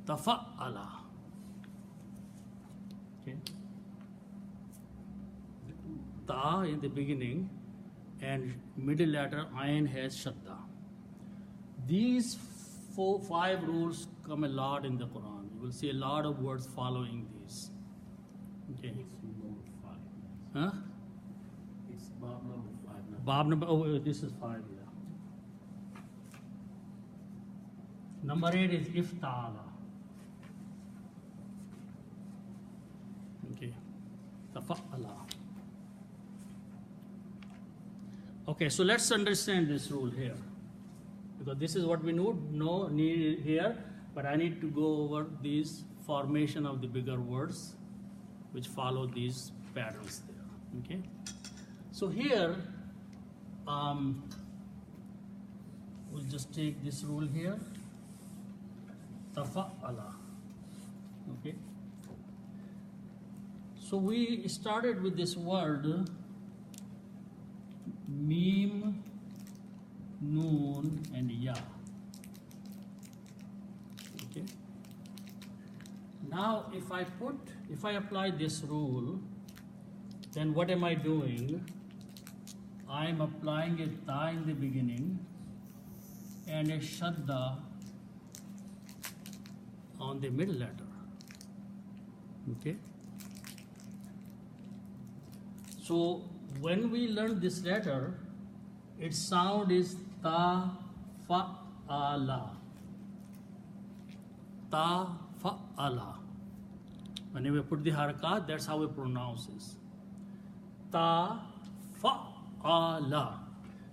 Tafa'ala. Okay? Ta in the beginning and middle letter ayn has shadda. These 5 rules come a lot in the Quran. You will see a lot of words following these. Okay. It's number 5. Huh? It's Bab number 5. Bab number, oh, this is 5, yeah. Number 8 is iftala. Okay. Tafa'ala. Okay, so let's understand this rule here, because this is what we need here, but I need to go over these formation of the bigger words which follow these patterns there. Okay, so here we'll just take this rule here, tafa'ala. Okay, so we started with this word Mim, Noon, and Ya. Okay. Now, if I apply this rule, then what am I doing? I am applying a ta in the beginning and a shadda on the middle letter. Okay. So when we learn this letter, its sound is ta fa ala. Ta fa ala. When we put the harakat, that's how we pronounce this. Ta fa ala.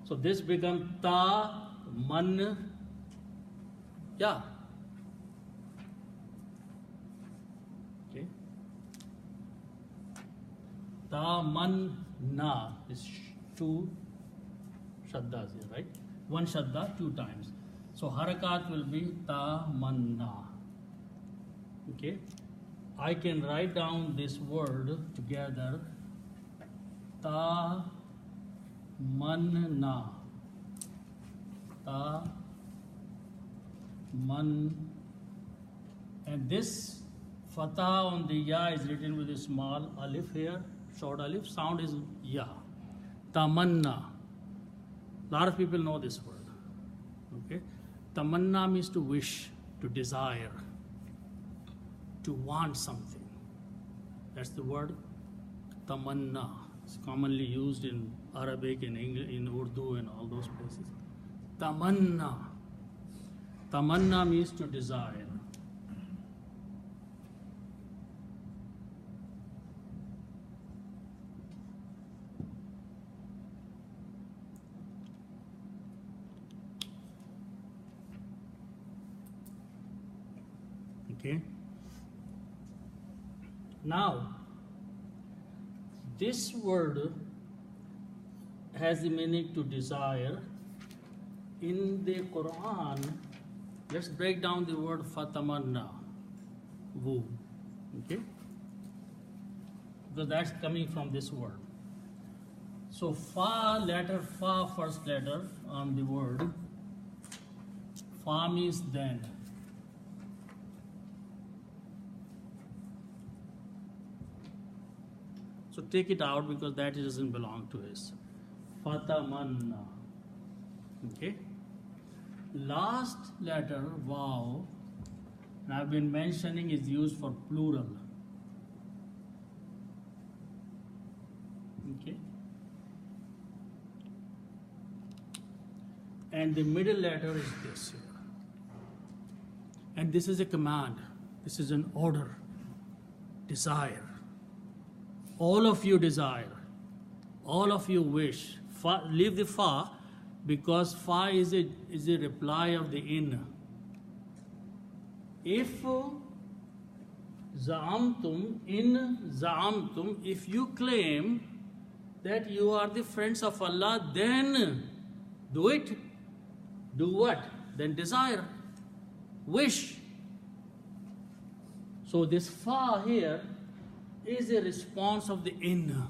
So this becomes ta man ya. Okay. Ta man na is 2 shaddas here, right? 1 shadda 2 times. So harakat will be ta manna. Okay, I can write down this word together, ta manna, ta man, and this fatah on the ya is written with a small alif here. Short alif, sound is ya. Tamanna. A lot of people know this word. Okay. Tamanna means to wish, to desire, to want something. That's the word tamanna. It's commonly used in Arabic and English, in Urdu and all those places. Tamanna. Tamanna means to desire. Okay. Now, this word has the meaning to desire. In the Quran, let's break down the word fatamanna, woo. Okay? Because that's coming from this word. So fa letter, fa first letter on the word, fa means then. So take it out because that doesn't belong to us. Fatamanna. Okay. Last letter, vav, and I've been mentioning, is used for plural. Okay. And the middle letter is this here. And this is a command. This is an order. Desire. All of you desire. All of you wish. Leave the fa, because fa is a reply of the in. If za'amtum, in za'amtum, if you claim that you are the friends of Allah, then do it. Do what? Then desire. Wish. So this fa here is a response of the in.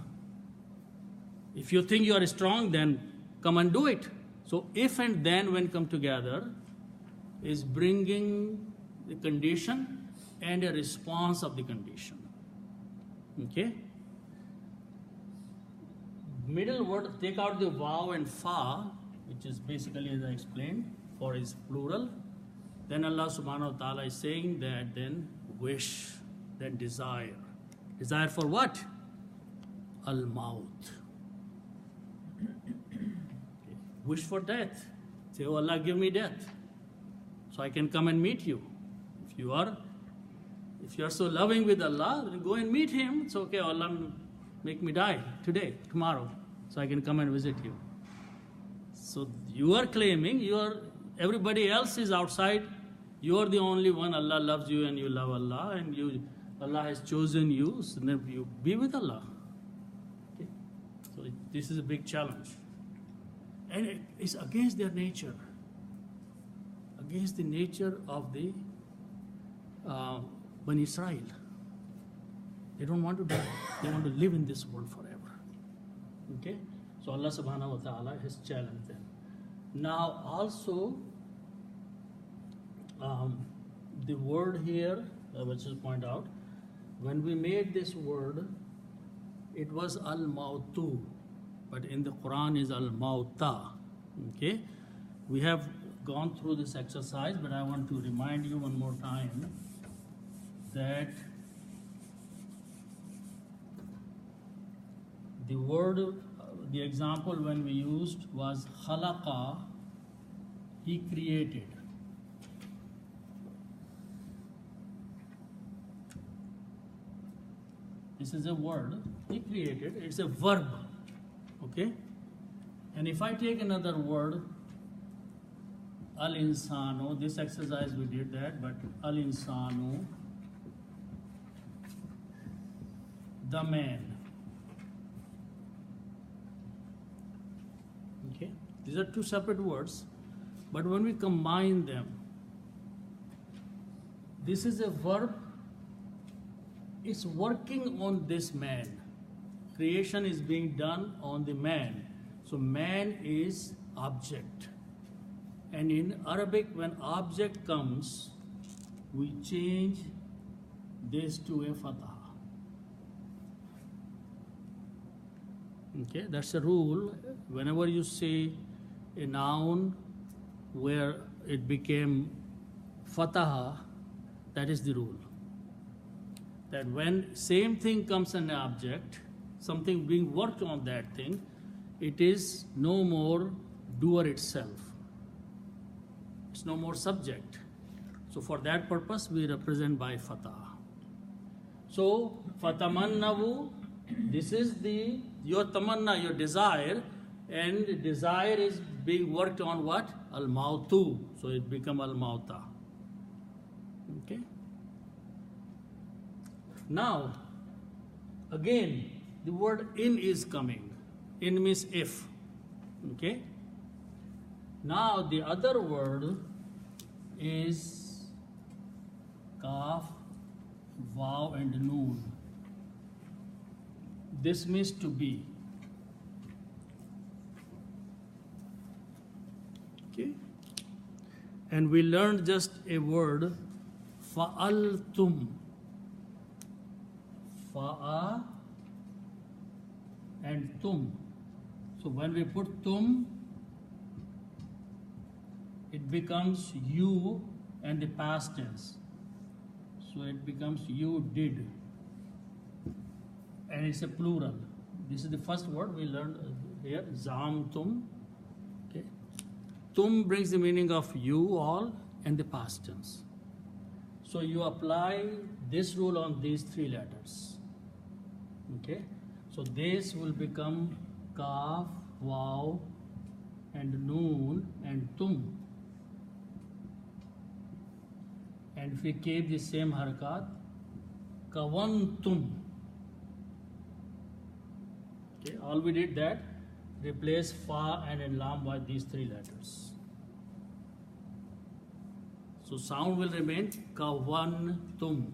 If you think you are strong, then come and do it. So if and then, when come together, is bringing the condition and a response of the condition. Okay? Middle word, take out the waw and fa, which is basically, as I explained, for is plural. Then Allah subhanahu wa ta'ala is saying that then wish, then desire. Desire for what? Al-maut. Okay. Wish for death. Say, oh Allah, give me death, so I can come and meet you. If you are so loving with Allah, then go and meet Him. It's okay, Allah, make me die today, tomorrow, so I can come and visit you. So you are claiming everybody else is outside. You are the only one. Allah loves you and you love Allah, and Allah has chosen you, so then you be with Allah. Okay? So this is a big challenge. And it's against their nature. Against the nature of the Bani Israel. They don't want to die. They want to live in this world forever. Okay? So Allah subhanahu wa ta'ala has challenged them. Now also, the word here, which is point out, when we made this word, it was al-mautu, but in the Quran is al-mauta. Okay? We have gone through this exercise, but I want to remind you one more time that the word, the example when we used was khalaqa, he created. This is a word, he created, it's a verb, okay? And if I take another word, al-insanu, this exercise we did that, but al-insanu, the man. Okay? These are two separate words, but when we combine them, this is a verb, it's working on this man. Creation is being done on the man. So man is object. And in Arabic, when object comes, we change this to a fatha. Okay, that's a rule. Whenever you say a noun where it became fataha, that is the rule. That when same thing comes an object, something being worked on that thing, it is no more doer itself. It's no more subject. So for that purpose, we represent by fatah. So fatamannavu, this is your tamanna, your desire, and desire is being worked on what? Al-mautu. So it become al-mauta. Okay? Now, again, the word in is coming. In means if. Okay? Now, the other word is kaf, vav, and noon. This means to be. Okay? And we learned just a word, fa'altum. Fa'a and tum. So when we put tum, it becomes you and the past tense. So it becomes you did. And it's a plural. This is the first word we learned here, zamtum. Okay. Tum brings the meaning of you all and the past tense. So you apply this rule on these three letters. Okay? So this will become kaf, waw, and noon, and tum. And if we keep the same harakat, kawantum. Okay, all we did that, replace fa and lam by these three letters. So sound will remain kawantum.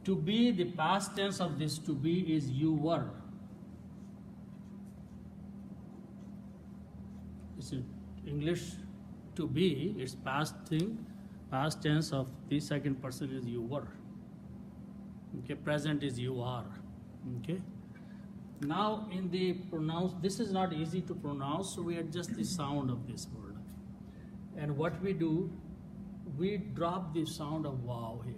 To be, the past tense of this to be is you were. It's in English to be, it's past thing, past tense of the second person is you were. Okay, present is you are. Okay. Now in the pronouns, this is not easy to pronounce, so we adjust the sound of this word. And what we do, we drop the sound of wow here,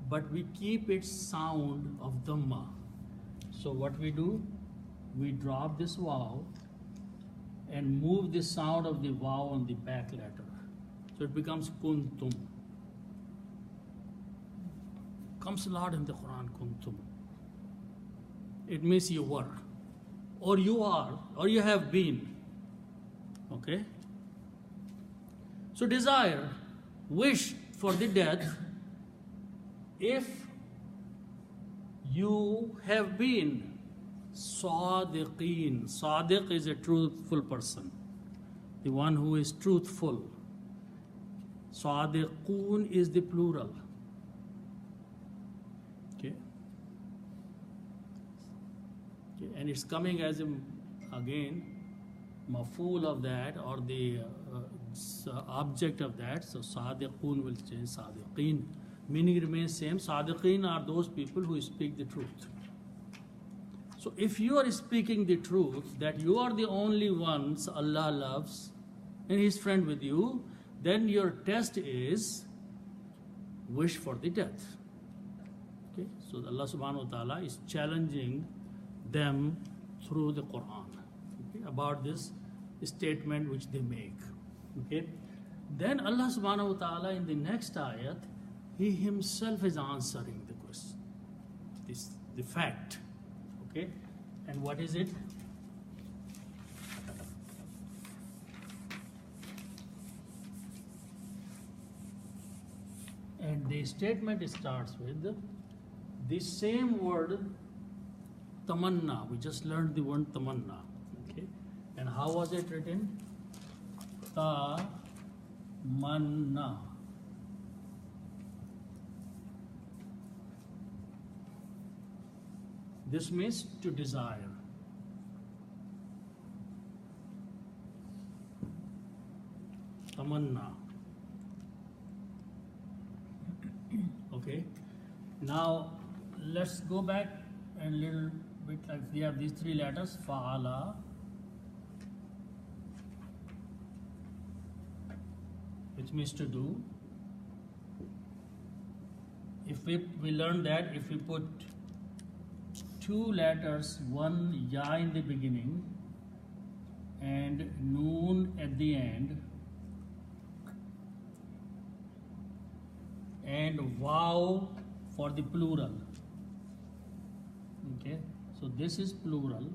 but we keep its sound of dhamma. So what we do, we drop this wow and move the sound of the wow on the back letter. So it becomes kuntum. Comes a lot in the Quran, kuntum. It means you were, or you are, or you have been. Okay? So desire, wish for the death if you have been sadiqeen. Sadiq is a truthful person, the one who is truthful. Sadiqoon is the plural. Okay? Okay, and it's coming as a, again, mafool of that, or the object of that. So sadiqoon will change sadiqeen. Meaning remains same. Sadiqeen are those people who speak the truth. So if you are speaking the truth, that you are the only ones Allah loves and He's friend with you, then your test is wish for the death. Okay? So Allah subhanahu wa ta'ala is challenging them through the Quran, okay, about this statement which they make. Okay? Then Allah subhanahu wa ta'ala in the next ayat, He Himself is answering the question, the fact. Okay? And what is it? And the statement starts with the same word tamanna. We just learned the word tamanna. Okay? And how was it written? Ta-manna. This means to desire. Tamanna. Okay. Now let's go back a little bit, like we have these three letters, fa'ala, which means to do. If we learn that if we put two letters, one ya in the beginning and noon at the end, and wow for the plural. Okay, so this is plural,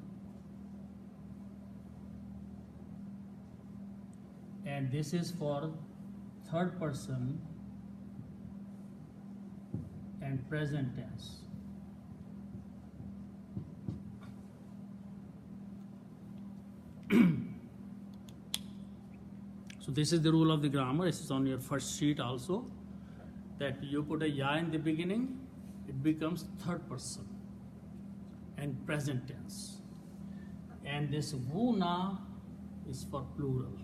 and this is for third person and present tense. So this is the rule of the grammar. This is on your first sheet also, that you put a ya in the beginning, it becomes third person and present tense. And this wuna is for plural.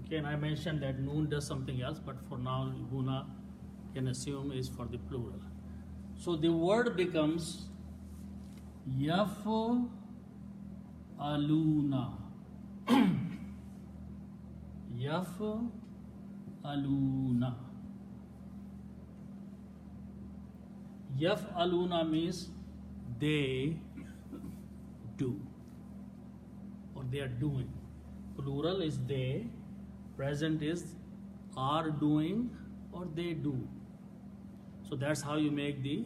Okay, and I mentioned that noon does something else, but for now wuna can assume is for the plural. So the word becomes yaf'aluna. Yaf'aluna. Yaf'aluna means they do, or they are doing. Plural is they, present is are doing, or they do. So that's how you make the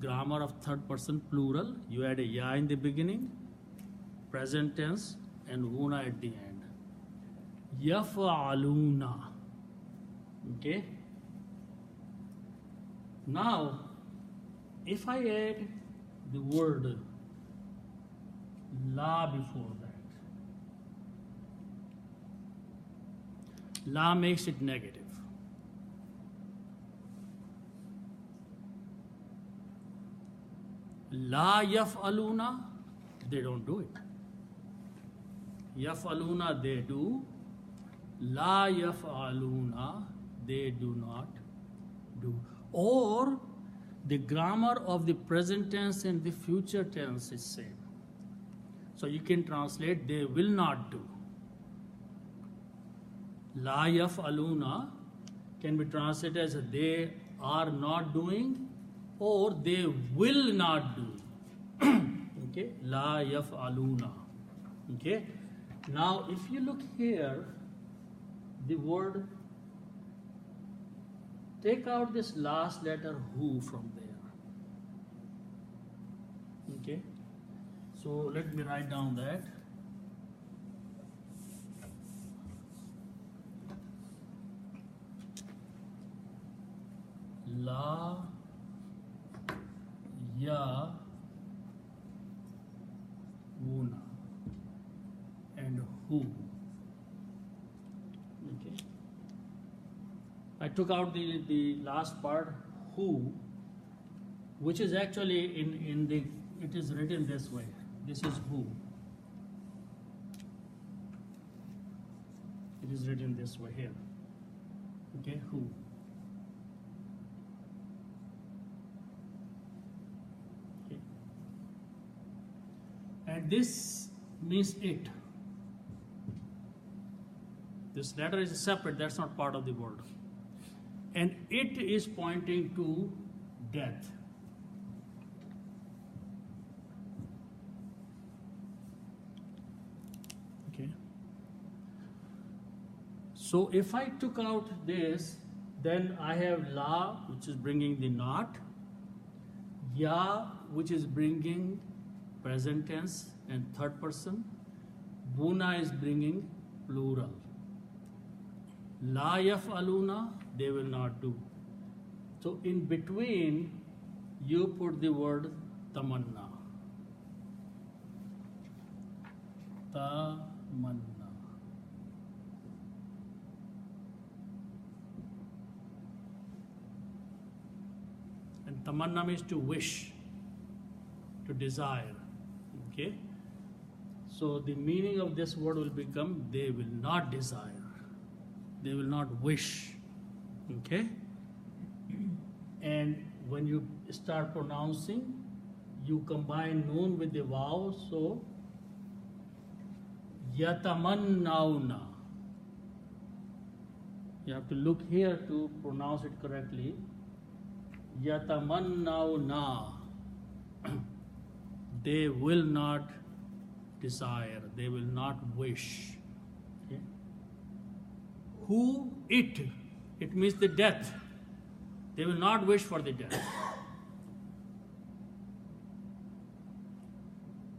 grammar of third person plural. You add a ya in the beginning, present tense, and una at the end. Yaf'aluna. Okay? Now, if I add the word la before that, la makes it negative. La yaf'aluna, they don't do it. Yaf'aluna, they do. La yaf'aluna, they do not do. Or the grammar of the present tense and the future tense is same. So you can translate they will not do. La yaf'aluna can be translated as they are not doing or they will not do. Okay? La yaf'aluna. Okay? Now if you look here, the word, take out this last letter who from there. Okay? So let me write down that. La ya una and who. Okay. I took out the last part who, which is actually in the, it is written this way. This is who. It is written this way here. Okay, who. Okay. And this means it. This letter is separate, that's not part of the word. And it is pointing to death. Okay. So if I took out this, then I have la, which is bringing the not, ya, which is bringing present tense and third person, buna is bringing plural. La yaf'aluna, they will not do. So in between, you put the word tamanna. Tamanna. And tamanna means to wish, to desire. Okay? So the meaning of this word will become they will not desire. They will not wish. Okay? And when you start pronouncing, you combine noon with the vowel, so yatamannauna. You have to look here to pronounce it correctly. Yatamannauna. They will not desire, they will not wish. Okay? Who it means the death. They will not wish for the death.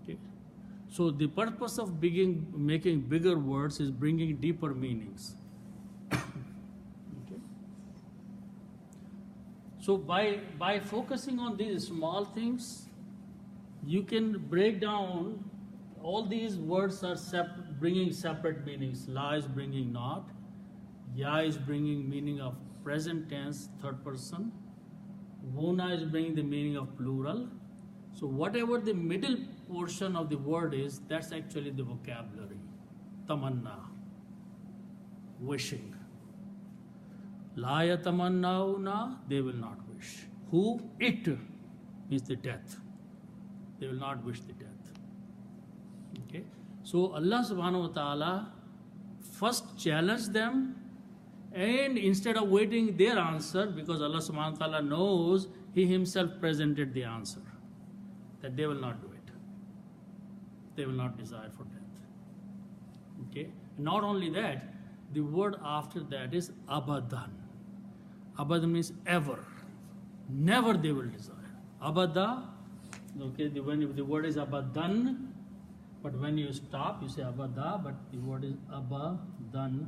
Okay? So the purpose of making bigger words is bringing deeper meanings. Okay? So by focusing on these small things, you can break down all these words are bringing separate meanings. La is bringing not. Ya is bringing meaning of present tense, third person. Vona is bringing the meaning of plural. So whatever the middle portion of the word is, that's actually the vocabulary. Tamanna, wishing. La yatamannauna, they will not wish. Who? It means the death. They will not wish the death. Okay? So Allah subhanahu wa ta'ala first challenged them, and instead of waiting their answer, because Allah subhanahu wa ta'ala knows, He Himself presented the answer, that they will not do it. They will not desire for death. Okay? Not only that, the word after that is abadan. Abada means ever. Never they will desire. Abada, okay, when the word is abadan, but when you stop, you say abada, but the word is abadan.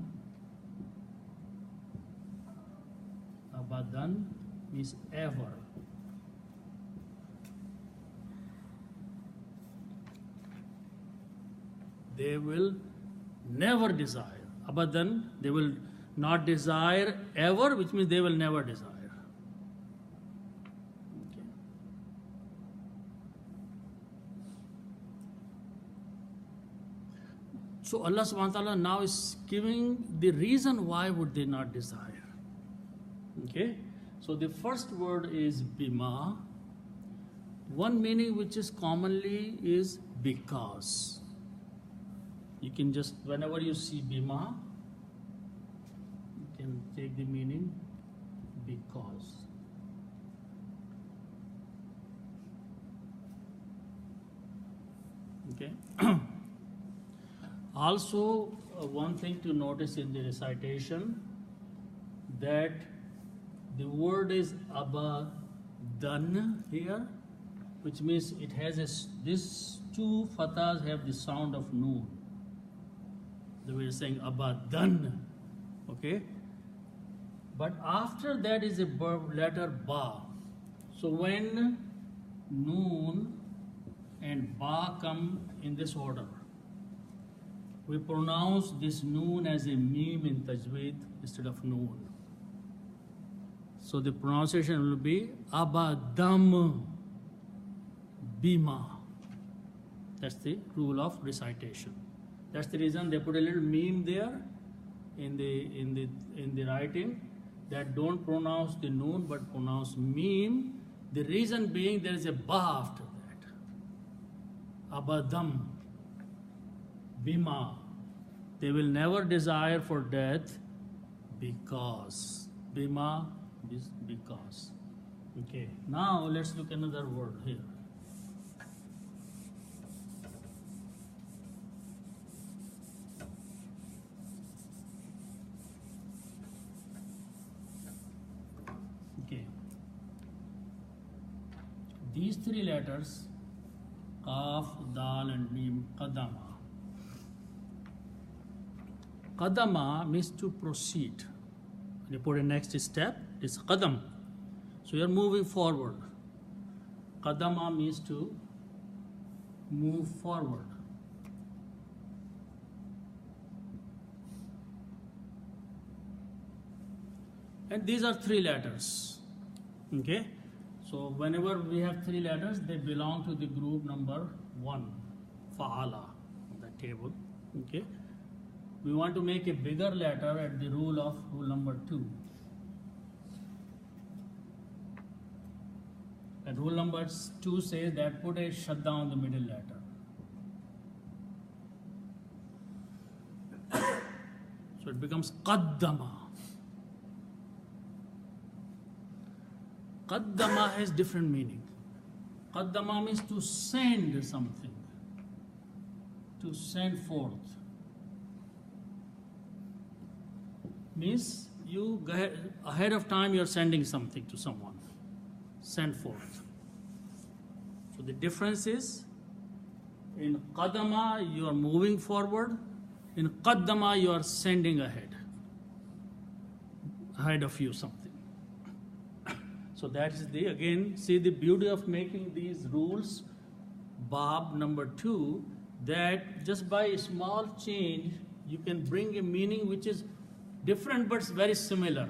Abadan means ever. They will never desire. Abadan, they will not desire ever, which means they will never desire. Okay. So Allah subhanahu wa ta'ala now is giving the reason why would they not desire. Okay. So the first word is bima. One meaning which is commonly is because. You can just, whenever you see bima, you can take the meaning because. Okay. Also, one thing to notice in the recitation, that the word is abadan here, which means it has these two fathas have the sound of noon. The way saying abadan, okay? But after that is a verb letter ba. So when noon and ba come in this order, we pronounce this noon as a meme in tajweed instead of noon. So the pronunciation will be abadam bima. That's the rule of recitation. That's the reason they put a little meme there in the writing, that don't pronounce the noon but pronounce meme. The reason being there is a ba after that. Abadam bima. They will never desire for death because. Bima is because. Okay. Now let's look at another word here. These three letters, Qaf, Dal and Mim, Qadama. Qadama means to proceed. When you put a next step, it's Qadam. So you're moving forward. Qadama means to move forward. And these are three letters. Okay? So whenever we have three letters, they belong to the group number 1, fa'ala, on the table. Okay. We want to make a bigger letter at the rule number 2. And rule number 2 says that put a shadda on the middle letter. So it becomes qaddama. Qaddama has different meaning. Qaddama means to send something, to send forth. Means you ahead of time you are sending something to someone. Send forth. So the difference is, in Qaddama you are moving forward, in Qaddama you are sending ahead of you something. So that is again, see the beauty of making these rules, Bab number 2, that just by a small change, you can bring a meaning which is different but very similar.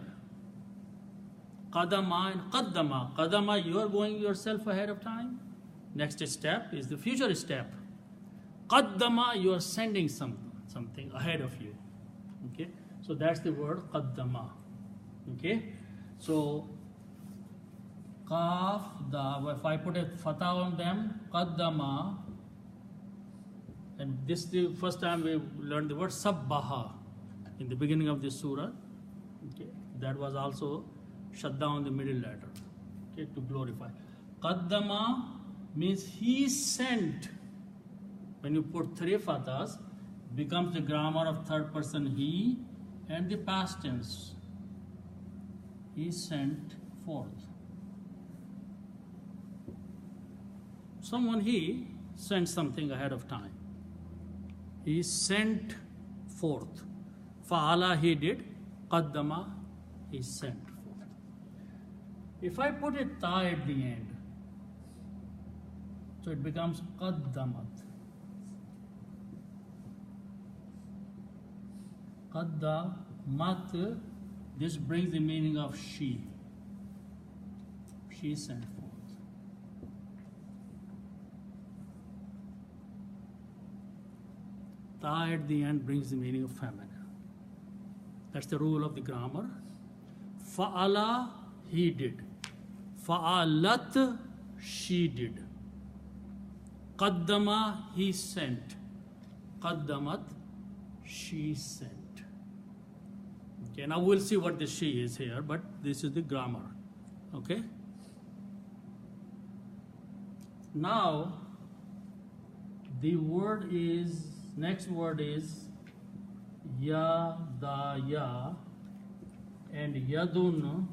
Qadama and Qaddama. Qadama, you are going yourself ahead of time. Next step is the future step. Qaddama, you are sending something ahead of you. Okay? So that's the word Qaddama. Okay? So Qaf, if I put a fatah on them, Qaddama, and this is the first time we learned the word Sabbaha in the beginning of this surah. Okay, that was also shut down the middle letter, okay, to glorify. Qaddama means he sent. When you put 3 fathahs, becomes the grammar of third person he and the past tense. he sent forth. Someone, he sent something ahead of time. He sent forth. Fa'ala, he did. Qaddama, he sent forth. If I put a ta at the end, so it becomes qaddamat. Qaddamat, this brings the meaning of she. She sent forth. Ta at the end brings the meaning of feminine. That's the rule of the grammar. Fa'ala, he did. Fa'alat, she did. Qaddama, he sent. Qaddamat, she sent. Okay, now we'll see what the she is here, but this is the grammar. Okay? Now, the word is, next word is ya, da, ya, and yadun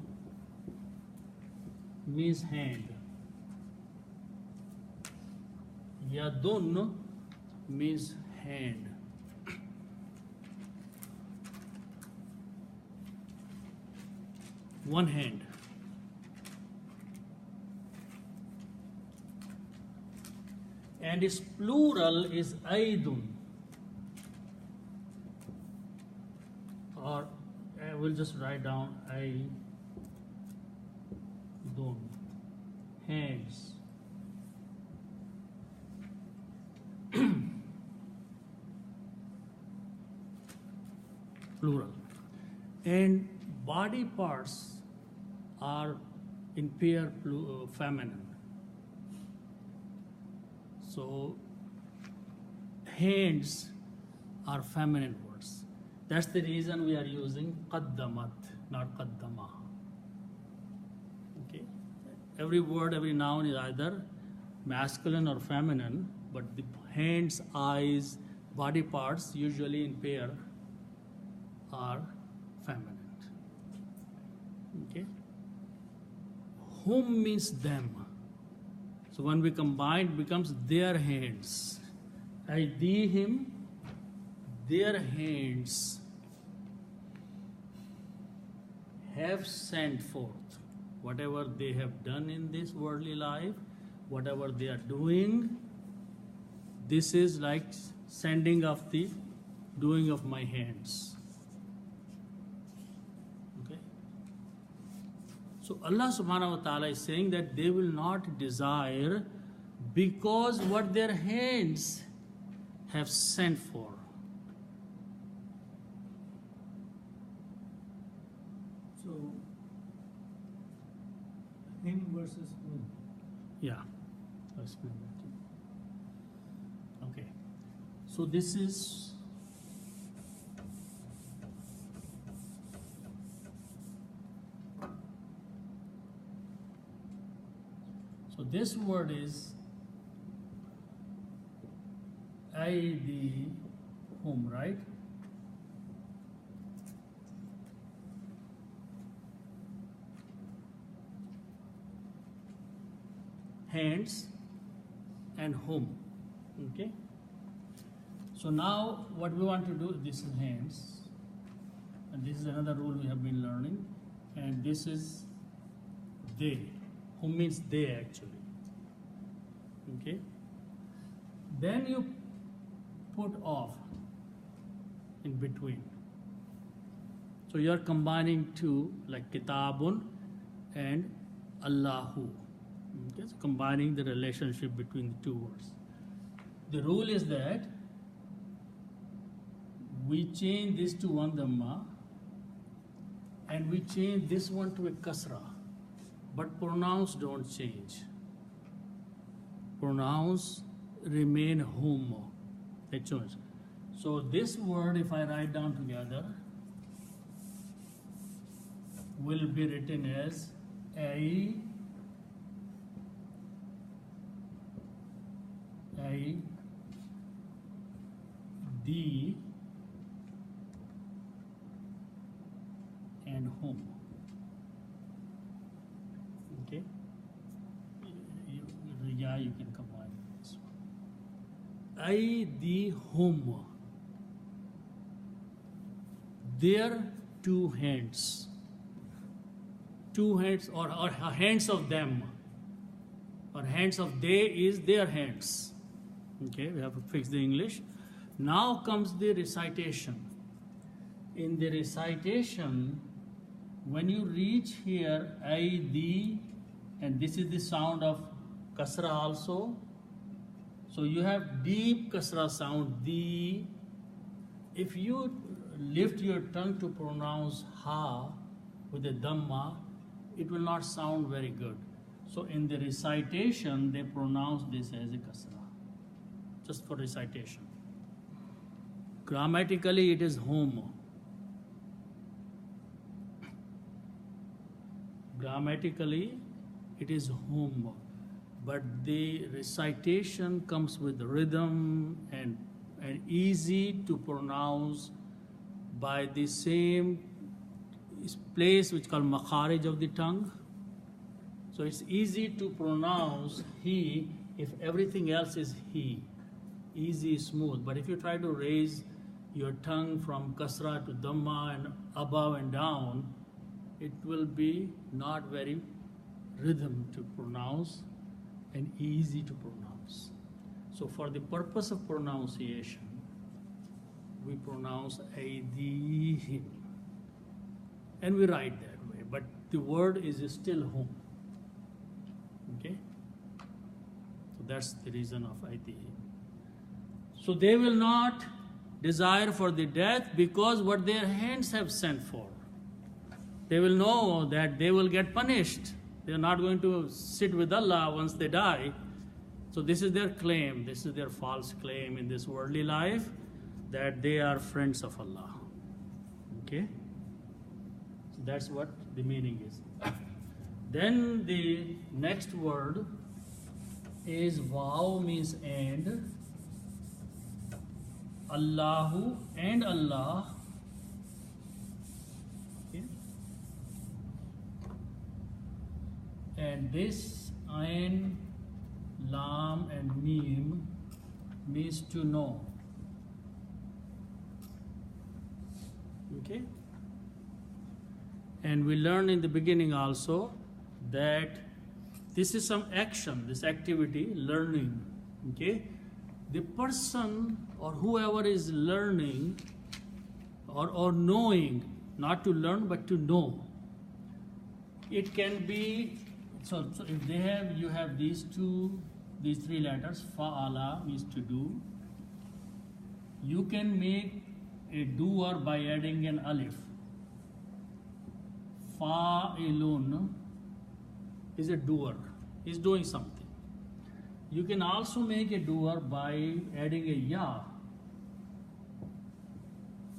means hand. Yadun means hand. One hand. And its plural is aidun. Or I will just write down aidun. Hands. Plural. And body parts are in pair feminine. So hands are feminine words. That's the reason we are using qaddamat, not qaddama. Okay? Every word, every noun is either masculine or feminine, but the hands, eyes, body parts usually in pair are feminine. Okay? Whom means them. So when we combine, it becomes their hands. Aydihim, their hands have sent forth whatever they have done in this worldly life, whatever they are doing. This is like sending of the doing of my hands. Okay? So Allah subhanahu wa ta'ala is saying that they will not desire because what their hands have sent for. So, him versus whom? Yeah, I'll explain that to you. Okay, so this is this word is whom, right? Hands and whom. Okay? So now what we want to do, this is hands, and this is another rule we have been learning, and this is they. Whom means they actually. Okay? Then you put off in between. So you are combining two, like kitabun and Allahu. Okay? So combining the relationship between the two words. The rule is that we change this to one dhamma and we change this one to a kasra. But pronouns don't change. Pronouns remain whom. They change. So this word, if I write down together, will be written as a D and whom. aydihum, their two hands. Two hands or hands of them. Or hands of they is their hands. Okay, we have to fix the English. Now comes the recitation. In the recitation, when you reach here, aidi, and this is the sound of kasra also. So you have deep kasra sound, di. If you lift your tongue to pronounce ha with a dhamma, it will not sound very good. So in the recitation, they pronounce this as a kasra, just for recitation. Grammatically, it is home. Grammatically, it is home. But the recitation comes with rhythm and easy to pronounce by the same place which is called makharij of the tongue. So it's easy to pronounce he if everything else is he. Easy, smooth. But if you try to raise your tongue from kasra to dhamma and above and down, it will be not very rhythm to pronounce and easy to pronounce. So for the purpose of pronunciation, we pronounce aydihim. And we write that way. But the word is still home. Okay? So that's the reason of aydihim. So they will not desire for the death because what their hands have sent for. They will know that they will get punished. They are not going to sit with Allah once they die. So this is their claim. This is their false claim in this worldly life, that they are friends of Allah. Okay? So that's what the meaning is. Then the next word is wow, means and. Allahu and Allah. Okay. And this ayn, lam and mim means to know. Okay. And we learned in the beginning also that this is some action, this activity, learning. Okay. The person or whoever is learning or knowing, not to learn but to know. It can be, so if they have, you have these three letters, fa'ala means to do. You can make a doer by adding an alif. Fa'ilun is a doer, he's doing something. You can also make a doer by adding a ya.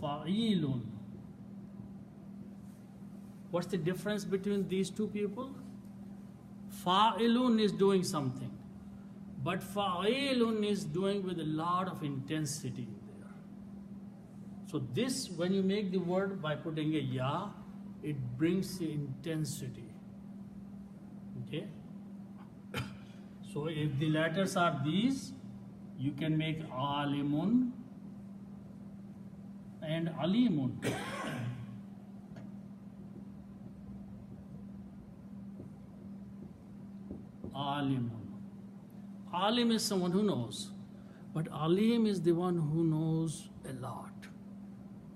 Fa'ilun. What's the difference between these two people? Fa'ilun is doing something, but fa'ilun is doing with a lot of intensity there. So this, when you make the word by putting a ya, it brings the intensity. Okay? So if the letters are these, you can make alimun and alimun. Alimun. Alim is someone who knows, but alim is the one who knows a lot.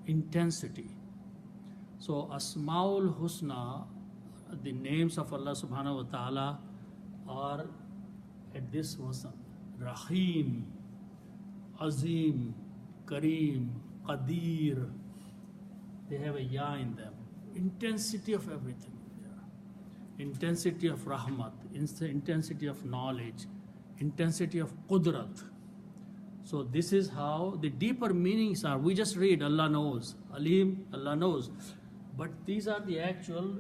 Intensity. So Asmaul Husna, the names of Allah subhanahu wa ta'ala are at this wasan. Rahim, Azim, Kareem, Qadir. They have a ya in them. Intensity of everything there. Intensity of rahmat, intensity of knowledge, intensity of qudrat. So this is how the deeper meanings are. We just read Allah knows, Alim, Allah knows. But these are the actual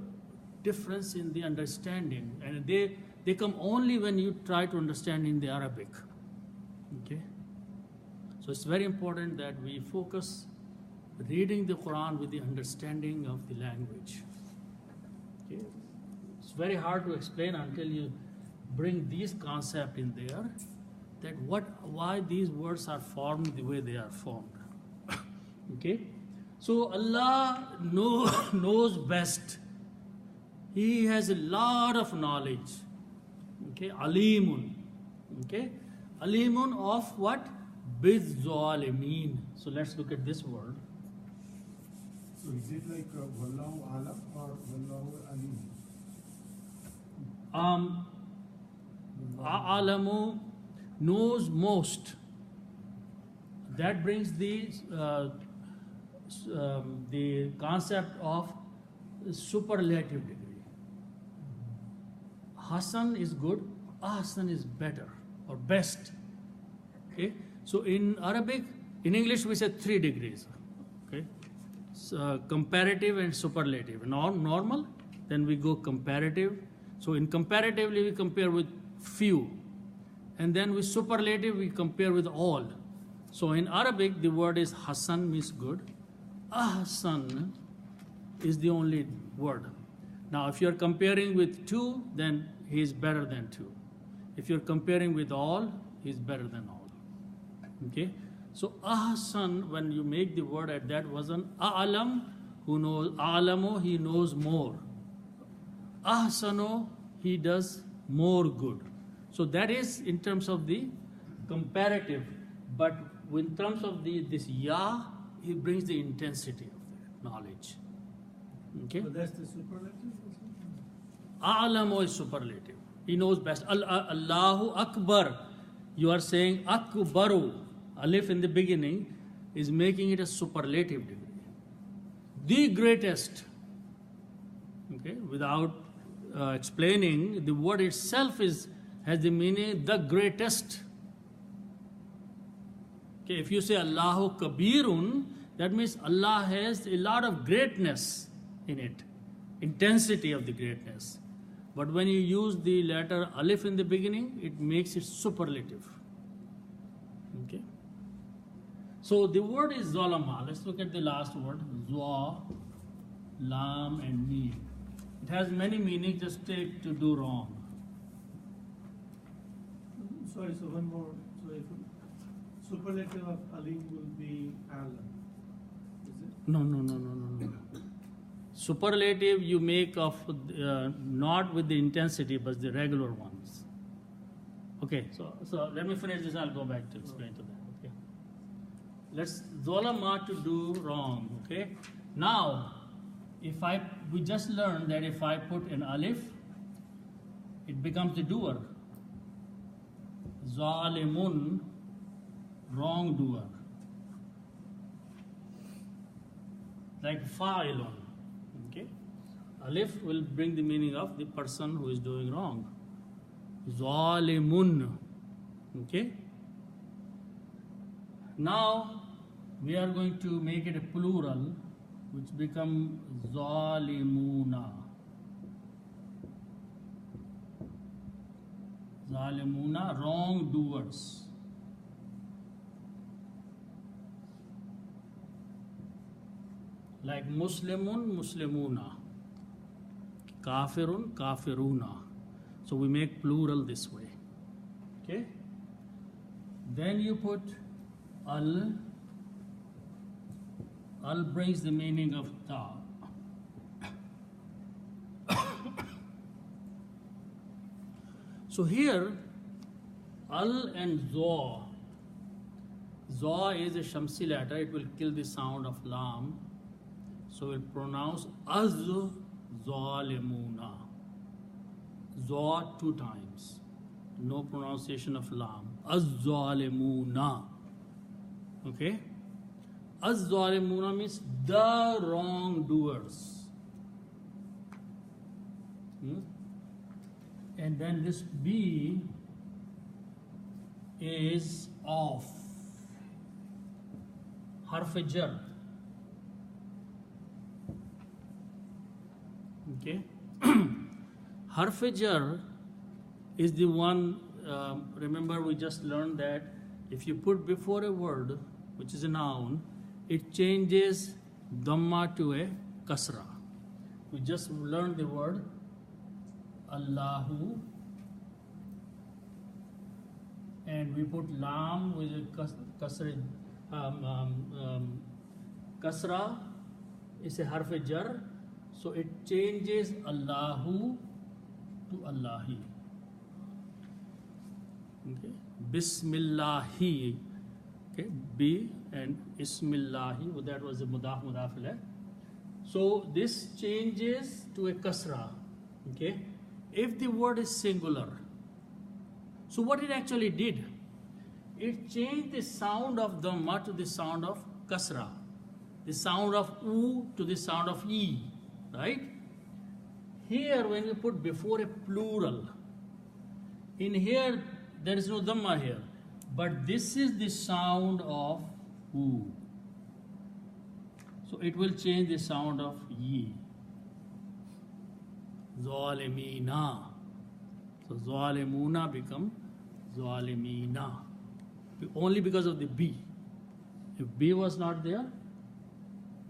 difference in the understanding. And they come only when you try to understand in the Arabic. Okay? So it's very important that we focus reading the Quran with the understanding of the language. Okay? It's very hard to explain until you bring these concepts in there. that why these words are formed the way they are formed. Okay? So Allah knows best. He has a lot of knowledge. Okay? Alimun. Okay? Alimun of what? Bizzalimin. So let's look at this word. So is it like Wallahu Alam or Wallahu Alim? A'lamu knows most. That brings the concept of superlative degree. Hasan is good, Ahsan is better or best. Okay? So in Arabic, in English we say 3 degrees. Okay? So, comparative and superlative. Normal, then we go comparative. So in comparatively we compare with few. And then with superlative we compare with all. So in Arabic the word is Hasan means good. Ahsan is the only word. Now if you're comparing with 2, then he is better than 2. If you're comparing with all, he is better than all. Okay? So Ahsan, when you make the word at that wasn't A'lam, who knows A'lamu, he knows more. Ahsano, he does more good. So that is in terms of the comparative. But in terms of this Ya, he brings the intensity of the knowledge. Okay? So that's the superlative? A'lamu is superlative. He knows best. Allahu Akbar. You are saying Akbaru. Alif in the beginning is making it a superlative degree. The greatest. Okay? Without explaining, the word itself has the meaning the greatest. Okay, if you say Allahu Kabirun, that means Allah has a lot of greatness in it, intensity of the greatness. But when you use the letter Alif in the beginning, it makes it superlative. Okay. So the word is Zalama. Let's look at the last word. Zwa, Lam, and Mim. It has many meanings, just take to do wrong. Sorry, so one more. So if superlative of Alim will be Alam. Is it? No. Superlative you make of not with the intensity, but the regular ones. Okay, so let me finish this. I'll go back to explain to that. Okay, let's Zolama to do wrong. Okay, now we just learned that if I put an alif, it becomes the doer. Zalimun, wrongdoer. Like fa'ilun. Okay? Alif will bring the meaning of the person who is doing wrong. Zalimun. Okay? Now we are going to make it a plural, which become zalimuna. Zalimuna, wrongdoers. Like Muslimun, Muslimuna. Kafirun, Kafiruna. So we make plural this way. Okay? Then you put al. Al brings the meaning of ta. So here, al and zo. Zo is a shamsi letter. It will kill the sound of lam. So we'll pronounce az zalimuna. Zo 2 times. No pronunciation of lam. Az zalimuna. Okay? Az zalimuna means the wrongdoers. And then this B is of. Harf-e-jar. Okay? Harf-e-jar is the one, remember we just learned that if you put before a word, which is a noun, it changes dhamma to a kasra. We just learned the word Allahu, and we put lam with a kasra is a harf jar, so it changes Allahu to Allahi. Okay, Bismillahi. Okay, B and Ismillahi. Well, that was a mudaf ilayh. So this changes to a kasra. Okay, if the word is singular. So what it actually did, it changed the sound of dhamma to the sound of kasra, the sound of u to the sound of e, right? Here when we put before a plural, in here there is no dhamma here, but this is the sound of u. So it will change the sound of ye. Zalimina. So zalimuna become zalimina. Only because of the B. If B was not there,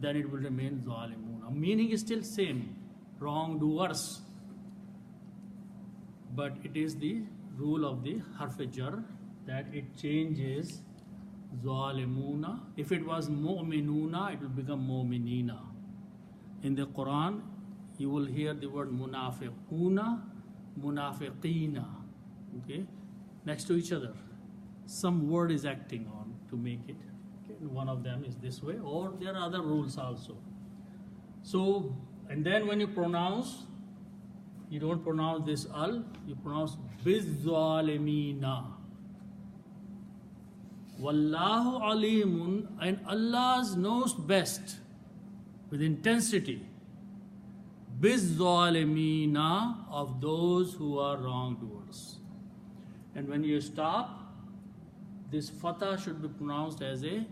then it will remain zalimuna. Meaning is still same, wrongdoers. But it is the rule of the harf jar that it changes zalimuna. If it was mu'minuna, it will become mu'minina. In the Quran, you will hear the word munafiquna, munafiqina. Okay, next to each other. Some word is acting on to make it. Okay? One of them is this way, or there are other rules also. So, and then when you pronounce, you don't pronounce this al, you pronounce bizzalimina. Wallahu alimun, and Allah knows best with intensity. Bizzalimina, of those who are wrongdoers. And when you stop, this fatah should be pronounced as a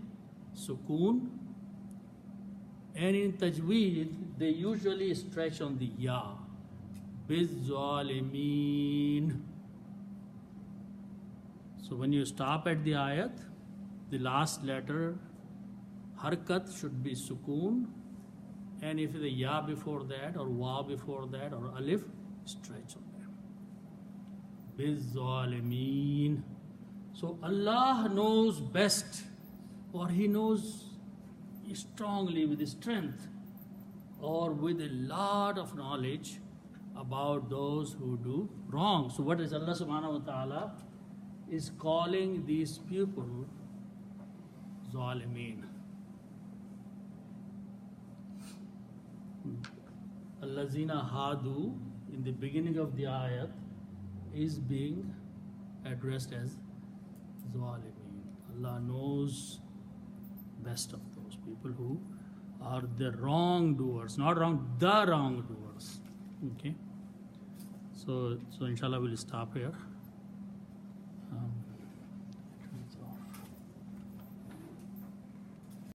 sukoon. And in tajweed, they usually stretch on the ya. Bizzalimin. So when you stop at the ayat, the last letter, harkat, should be sukoon. And if the ya before that, or wa before that, or alif, stretch on them. Bizzalimin. So Allah knows best, or He knows strongly with His strength, or with a lot of knowledge about those who do wrong. So what is Allah subhanahu wa ta'ala is calling these people zalimin. Allazina hadu, in the beginning of the ayat, is being addressed as zalimin. Allah knows best of those people who are the wrongdoers, not wrong, the wrongdoers. Okay. So inshallah we'll stop here.